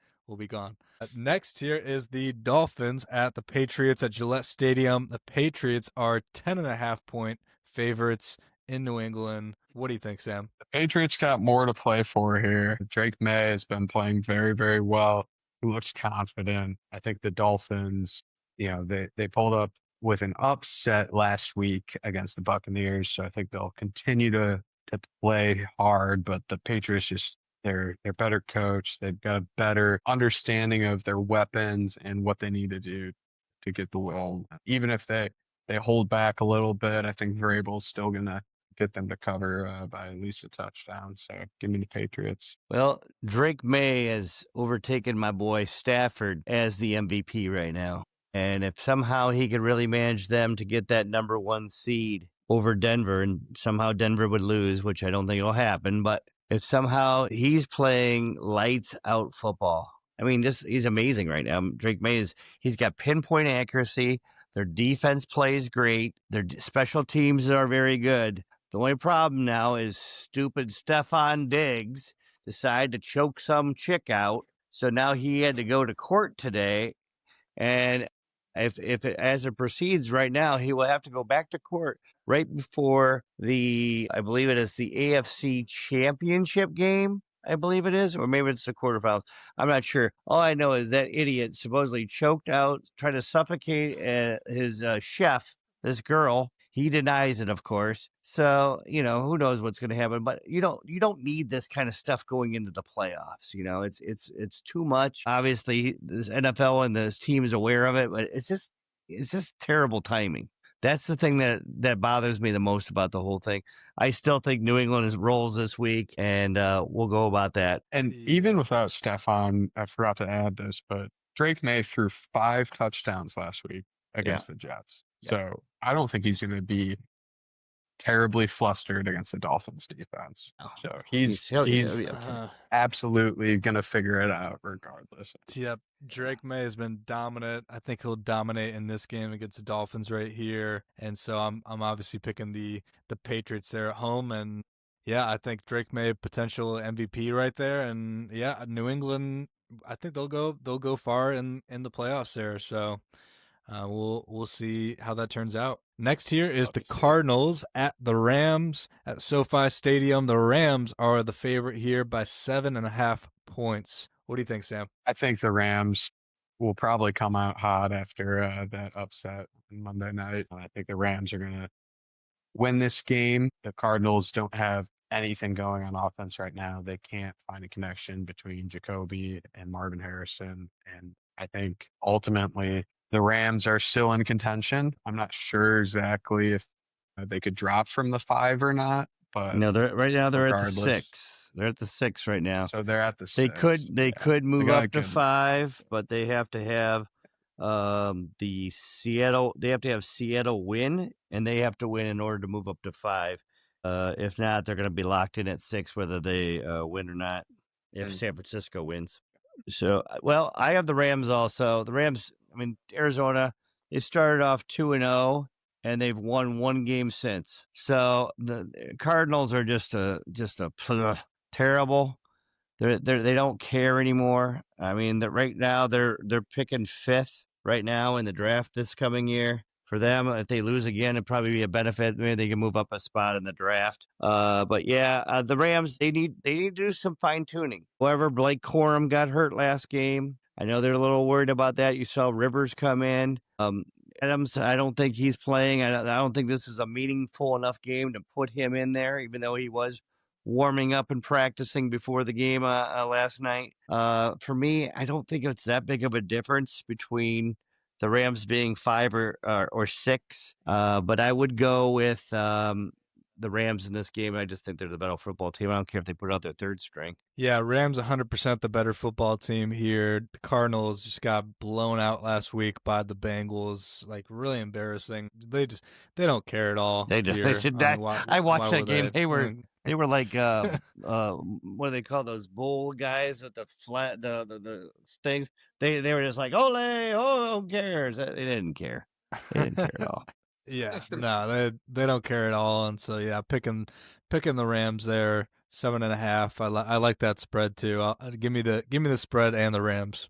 gone. Next here is the Dolphins at the Patriots at Gillette Stadium. The Patriots are 10.5-point favorites in New England. What do you think, Sam? The Patriots got more to play for here. Drake May has been playing very, very well. He looks confident. I think the Dolphins, they pulled up with an upset last week against the Buccaneers, so I think they'll continue to play hard. But the Patriots they're better coached. They've got a better understanding of their weapons and what they need to do to get the win. Even if they hold back a little bit, I think Vrabel's still gonna get them to cover by at least a touchdown. So give me the Patriots. Well, Drake May has overtaken my boy Stafford as the MVP right now. And if somehow he could really manage them to get that number 1 seed over Denver, and somehow Denver would lose, which I don't think will happen, but if somehow he's playing lights out football, I mean, just he's amazing right now. Drake May he's got pinpoint accuracy. Their defense plays great. Their special teams are very good. The only problem now is stupid Stephon Diggs decided to choke some chick out. So now he had to go to court today. And if as it proceeds right now, he will have to go back to court right before I believe it is the AFC Championship game. I believe it is, or maybe it's the quarterfinals. I'm not sure. All I know is that idiot supposedly choked out, tried to suffocate his chef, this girl. He denies it, of course. So, who knows what's going to happen, but you don't need this kind of stuff going into the playoffs. It's too much. Obviously, this NFL and this team is aware of it, but it's just terrible timing. That's the thing that bothers me the most about the whole thing. I still think New England rolls this week, and we'll go about that. And even without Stephon, I forgot to add this, but Drake May threw 5 touchdowns last week against the Jets. So I don't think he's going to be terribly flustered against the Dolphins defense. So he's absolutely going to figure it out regardless. Yep. Drake May has been dominant. I think he'll dominate in this game against the Dolphins right here. And so I'm obviously picking the Patriots there at home. And yeah, I think Drake May potential MVP right there. And yeah, New England, I think they'll go far in the playoffs there. So we'll see how that turns out. Next here is the Cardinals at the Rams at SoFi Stadium. The Rams are the favorite here by 7.5 points. What do you think, Sam? I think the Rams will probably come out hot after that upset Monday night. I think the Rams are going to win this game. The Cardinals don't have anything going on offense right now. They can't find a connection between Jacoby and Marvin Harrison. And I think ultimately the Rams are still in contention. I'm not sure exactly if they could drop from the 5 or not, but no, right now they're at the 6. They're at the 6 right now. So they're at the 6. They could move up to 5, but they have to have Seattle win, and they have to win in order to move up to 5. If not, they're going to be locked in at 6, whether they win or not. If San Francisco wins. So, well, I have the Rams also. The Rams, Arizona, they started off 2-0, and they've won 1 game since. So the Cardinals are just a terrible. They don't care anymore. Right now they're picking 5th right now in the draft this coming year. For them, if they lose again, it'd probably be a benefit. Maybe they can move up a spot in the draft. But yeah, the Rams, they need to do some fine tuning. However, Blake Corum got hurt last game. I know they're a little worried about that. You saw Rivers come in. Adams, I don't think he's playing. I don't think this is a meaningful enough game to put him in there, even though he was warming up and practicing before the game last night. For me, I don't think it's that big of a difference between the Rams being 5 or 6. But I would go with the Rams in this game. I just think they're the better football team. I don't care if they put out their 3rd string. Yeah, Rams 100% the better football team here. The Cardinals just got blown out last week by the Bengals. Like, really embarrassing. They don't care at all. They do. They should. I watched that game. They were like, what do they call those bull guys with the flat, the things? They were just like, ole, oh, who cares? They didn't care. They didn't care at all. Yeah, no, they don't care at all. And so, yeah, picking the Rams there, 7.5. I like that spread too. Give me the spread and the Rams.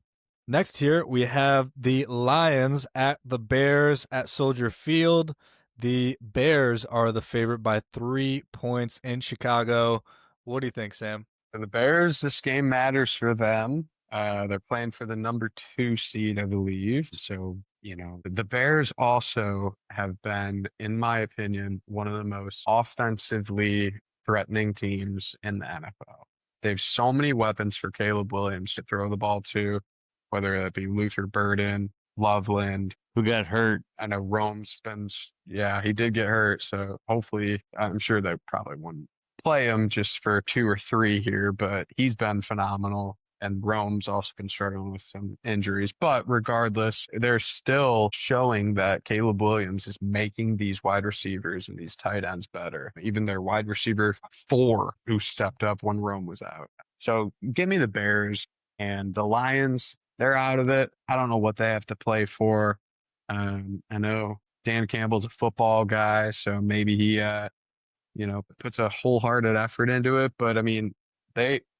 Next here we have the Lions at the Bears at Soldier Field. The Bears are the favorite by 3 points in Chicago. What do you think, Sam? For the Bears, this game matters for them. They're playing for the number 2 seed, I believe. So, the Bears also have been, in my opinion, one of the most offensively threatening teams in the NFL. They have so many weapons for Caleb Williams to throw the ball to, whether that be Luther Burden Loveland. Who got hurt? I know Rome's been, yeah, he did get hurt. So hopefully, I'm sure they probably wouldn't play him just for 2 or 3 here, but he's been phenomenal. And Rome's also been struggling with some injuries. But regardless, they're still showing that Caleb Williams is making these wide receivers and these tight ends better. Even their wide receiver 4 who stepped up when Rome was out. So give me the Bears and the Lions. They're out of it. I don't know what they have to play for. I know Dan Campbell's a football guy, so maybe he, puts a wholehearted effort into it. But I mean,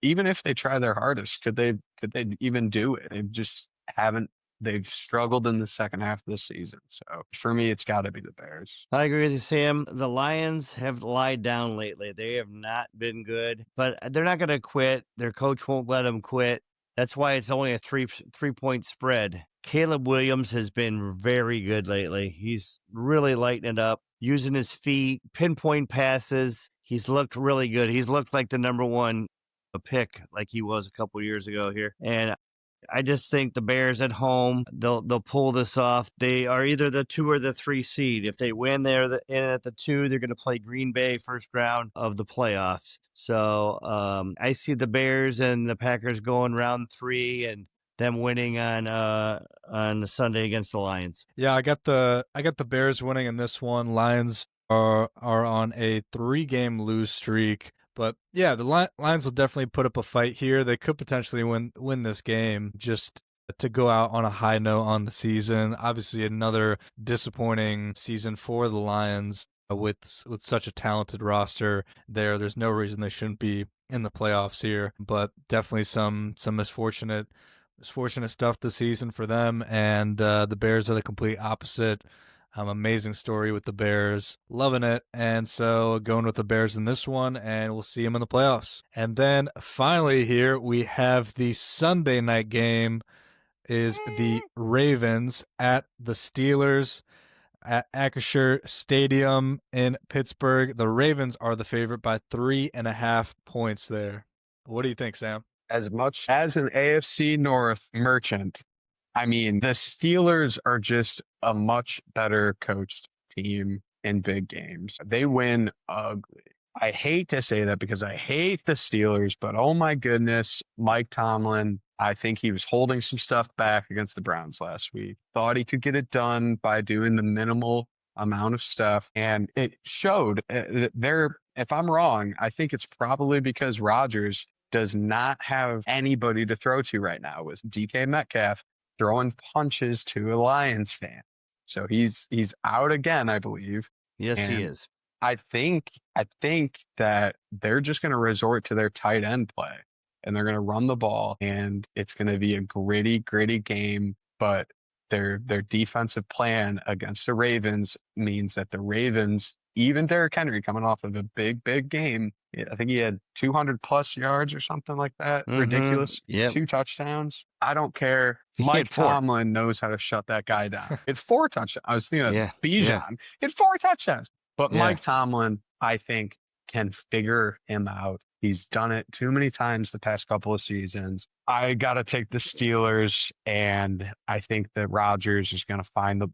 even if they try their hardest, could they even do it? They just haven't. They've struggled in the second half of the season. So for me, it's got to be the Bears. I agree with you, Sam. The Lions have lied down lately. They have not been good, but they're not going to quit. Their coach won't let them quit. That's why it's only a 3-point spread. Caleb Williams has been very good lately. He's really lighting it up, using his feet, pinpoint passes. He's looked really good. He's looked like the number one pick like he was a couple years ago here. And I just think the Bears at home, they'll pull this off. They are either the 2 or the 3 seed. If they win, they're in at the 2. They're going to play Green Bay first round of the playoffs. So I see the Bears and the Packers going round 3 and them winning on Sunday against the Lions. Yeah, I got the Bears winning in this one. Lions are on a 3-game lose streak. But yeah, the Lions will definitely put up a fight here. They could potentially win this game just to go out on a high note on the season. Obviously, another disappointing season for the Lions with such a talented roster there. There's no reason they shouldn't be in the playoffs here, but definitely some misfortunate stuff this season for them. And the Bears are the complete opposite. Amazing story with the Bears. Loving it. And so going with the Bears in this one, and we'll see them in the playoffs. And then finally here we have the Sunday night game is the Ravens at the Steelers at Acrisure Stadium in Pittsburgh. The Ravens are the favorite by 3.5 points there. What do you think, Sam? As much as an AFC North merchant, I mean, the Steelers are just a much better coached team in big games. They win ugly. I hate to say that because I hate the Steelers, but oh my goodness, Mike Tomlin, I think he was holding some stuff back against the Browns last week. Thought he could get it done by doing the minimal amount of stuff, and it showed. If I'm wrong, I think it's probably because Rodgers does not have anybody to throw to right now with DK Metcalf throwing punches to a Lions fan. So he's out again, I believe. Yes, And he is. I think that they're just going to resort to their tight end play and they're going to run the ball, and it's going to be a gritty game. But their defensive plan against the Ravens means that the Ravens, even Derrick Henry coming off of a big game, I think he had 200 plus yards or something like that. Ridiculous. Yep. 2 touchdowns. I don't care. He Mike had 4. Tomlin knows how to shut that guy down. He had 4 touchdowns. I was thinking of Bijan. Yeah. He had 4 touchdowns. But Yeah. Mike Tomlin, I think, can figure him out. He's done it too many times the past couple of seasons. I got to take the Steelers, and I think that Rodgers is going to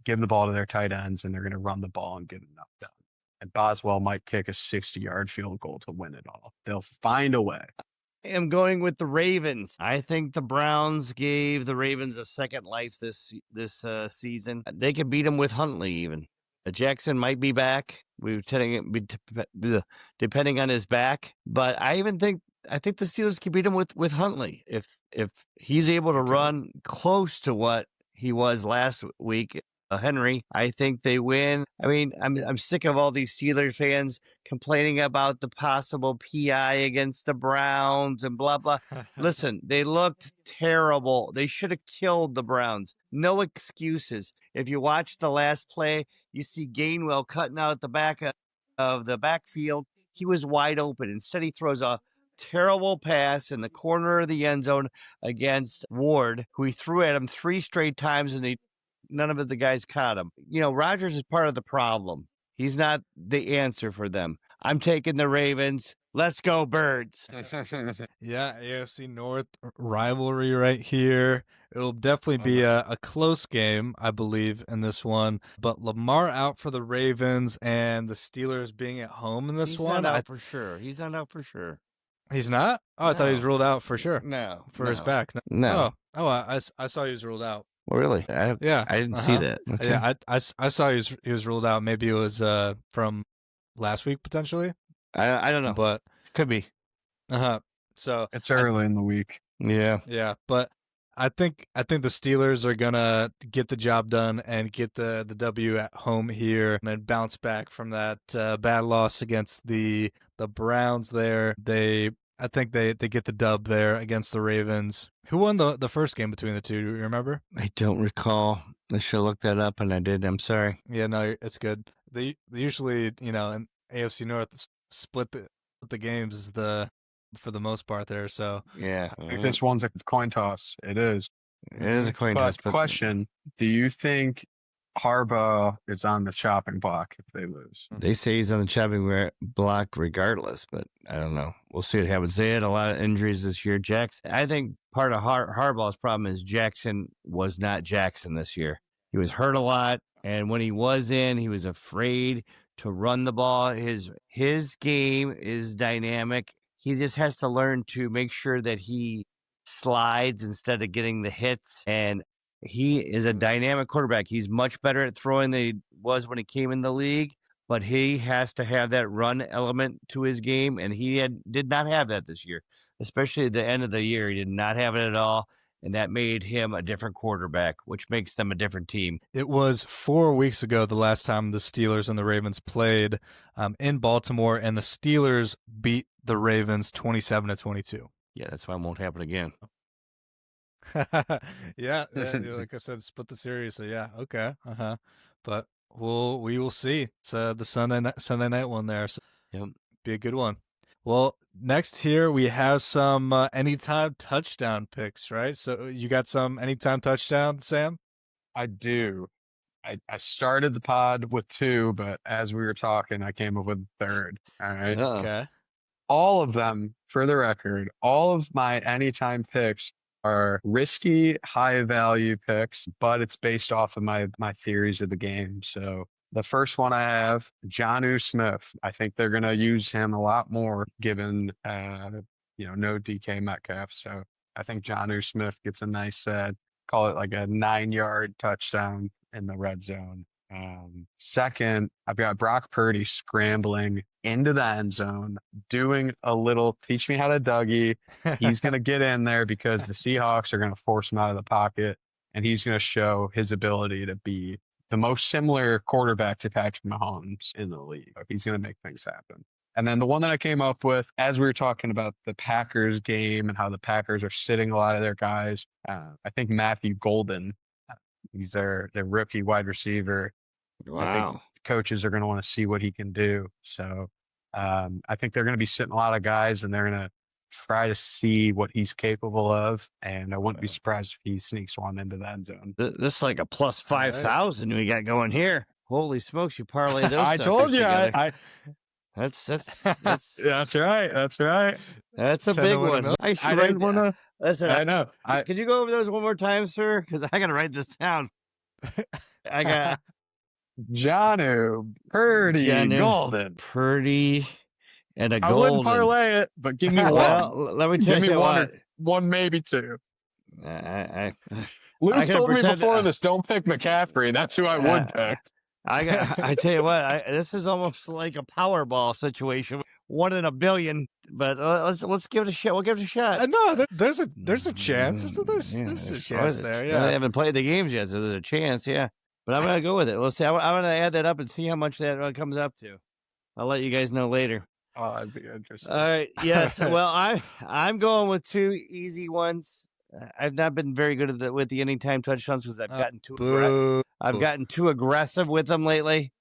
give the ball to their tight ends, and they're going to run the ball and get enough done. And Boswell might kick a 60-yard field goal to win it all. They'll find a way. I am going with the Ravens. I think the Browns gave the Ravens a second life this season. They could beat them with Huntley even. Jackson might be back. Depending on his back. But I think the Steelers can beat him with Huntley if he's able to run close to what he was last week. Henry, I think they win. I mean, I'm sick of all these Steelers fans complaining about the possible PI against the Browns and blah, blah. Listen, they looked terrible. They should have killed the Browns. No excuses. If you watch the last play, you see Gainwell cutting out the back of the backfield. He was wide open. Instead, he throws a terrible pass in the corner of the end zone against Ward, who he threw at him 3 straight times, and none of the guys caught him. Rodgers is part of the problem. He's not the answer for them. I'm taking the Ravens. Let's go, Birds. Yeah, AFC North rivalry right here. It'll definitely be a close game, I believe, in this one. But Lamar out for the Ravens and the Steelers being at home in this He's one. not out for sure. He's not out for sure. He's not? Oh, I thought he was No. ruled out for sure. No. For his back. No. I saw he was ruled out. Really? Yeah. I didn't see that. Okay. Yeah, I saw he was ruled out. Maybe it was from last week potentially. I don't know. But could be. So it's early in the week. Yeah. Yeah, but I think the Steelers are gonna get the job done and get the W at home here and then bounce back from that bad loss against the Browns there. I think they get the dub there against the Ravens. Who won the first game between the two? Do you remember? I don't recall. I should have looked that up, and I did. I'm sorry. Yeah, no, it's good. They usually, in AFC North split the games is for the most part there. So yeah, I think this one's a coin toss. It is. It is a coin toss. But question: do you think Harbaugh is on the chopping block if they lose? They say he's on the chopping block regardless, but I don't know. We'll see what happens. They had a lot of injuries this year. I think part of Harbaugh's problem is Jackson was not Jackson this year. He was hurt a lot, and when he was in, he was afraid to run the ball. His game is dynamic. He just has to learn to make sure that he slides instead of getting the hits. And he is a dynamic quarterback. He's much better at throwing than he was when he came in the league, but he has to have that run element to his game, and he did not have that this year, especially at the end of the year. He did not have it at all, and that made him a different quarterback, which makes them a different team. It was 4 weeks ago the last time the Steelers and the Ravens played in Baltimore, and the Steelers beat the Ravens 27-22. Yeah, that's why it won't happen again. yeah, like I said, split the series. So yeah, okay, but we will see. It's the Sunday night one there, so yep. Be a good one. Well, next here we have some anytime touchdown picks, right? So you got some anytime touchdown, Sam? I do. I started the pod with 2, but as we were talking, I came up with a third. All right. Okay. All of them, for the record, all of my anytime picks are risky, high value picks, but it's based off of my theories of the game. So the first one I have, Jonnu Smith. I think they're going to use him a lot more given, no DK Metcalf. So I think Jonnu Smith gets a nice, call it like a 9-yard touchdown in the red zone. Second, I've got Brock Purdy scrambling into the end zone, doing a little teach me how to Dougie. He's going to get in there because the Seahawks are going to force him out of the pocket, and he's going to show his ability to be the most similar quarterback to Patrick Mahomes in the league. He's going to make things happen. And then the one that I came up with, as we were talking about the Packers game and how the Packers are sitting a lot of their guys, I think Matthew Golden, he's their rookie wide receiver. Wow. I think coaches are going to want to see what he can do. So I think they're going to be sitting a lot of guys, and they're going to try to see what he's capable of. And I wouldn't be surprised if he sneaks one into the end zone. This is like a plus 5,000 we got going here. Holy smokes, you parlay those I told you. That's That's right. That's right. That's a big one. I didn't want to. Listen, I know. Can you go over those one more time, sir? Because I got to write this down. I got Jonnu, Purdy, Golden. Purdy, and a Golden. I wouldn't parlay it, but give me one. Well, let me tell you one, maybe two. Luke told me before this, don't pick McCaffrey. That's who I would pick. I tell you what, this is almost like a Powerball situation, 1 in a billion. But let's give it a shot. We'll give it a shot. No, there's a chance. There's a chance there. Yeah, they haven't played the games yet, so there's a chance. Yeah, but I'm gonna go with it. We'll see. I'm gonna add that up and see how much that comes up to. I'll let you guys know later. Oh, that'd be interesting. All right. Yes. Well, I'm going with 2 easy ones. I've not been very good with the anytime touchdowns because I've gotten too aggressive with them lately.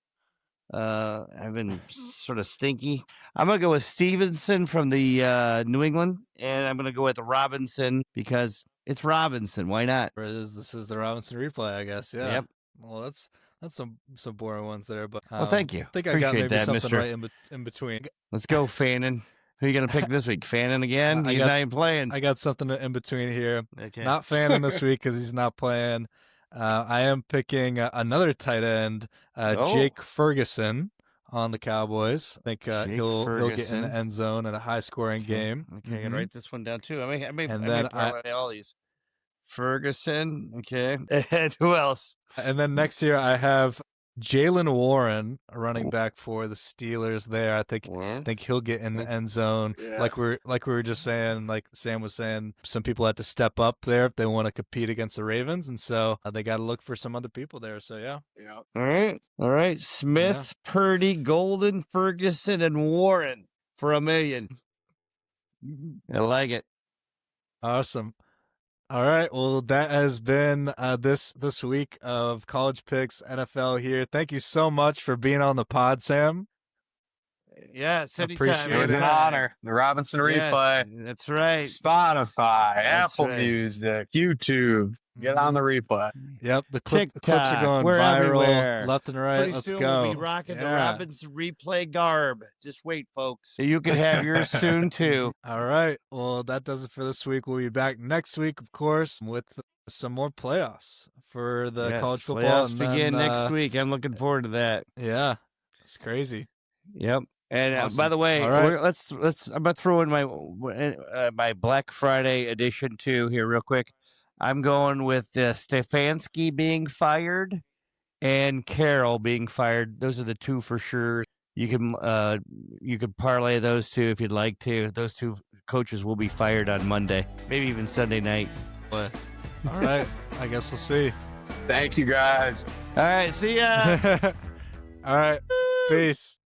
I've been sort of stinky. I'm gonna go with Stevenson from the New England, and I'm gonna go with Robinson because it's Robinson. Why not? This is the Robinson replay, I guess. Yeah. Yep. Well, that's some boring ones there, but well, thank you. I think Appreciate I got maybe that, something mister. right in between. Let's go, Fannin. Who are you going to pick this week? Fannin again? He's not even playing. I got something in between here. Okay. Not Fannin this week because he's not playing. I am picking another tight end, Jake Ferguson on the Cowboys. I think he'll get in the end zone in a high scoring game. Okay, I gotta write this one down too. I may then parlay all these. Ferguson, okay. And who else? And then next year I have Jalen Warren, a running back for the Steelers. There, I think he'll get in the end zone. Yeah. Like we were just saying, like Sam was saying, some people have to step up there if they want to compete against the Ravens, and so they got to look for some other people there. So yeah. All right. Smith, Purdy, Golden, Ferguson, and Warren for $1 million. I like it. Awesome. All right. Well, that has been this week of College Picks NFL here. Thank you so much for being on the pod, Sam. Yes, Appreciate anytime. It was an honor. The Robinson replay. That's right. Spotify, That's Apple right. Music, YouTube. Get on the replay. Yep, the clips are going we're viral everywhere. left and right. Pretty Let's soon go. We'll be rocking the Robinson replay garb. Just wait, folks. You can have yours soon too. All right. Well, that does it for this week. We'll be back next week, of course, with some more playoffs for the college football. Playoffs begin next week. I'm looking forward to that. Yeah, it's crazy. Yep. And Awesome. by the way, All right. let's. I'm about to throw in my Black Friday edition too here real quick. I'm going with Stefanski being fired and Carroll being fired. Those are the two for sure. You can parlay those two if you'd like to. Those two coaches will be fired on Monday, maybe even Sunday night. But all right, I guess we'll see. Thank you, guys. All right, see ya. All right, peace.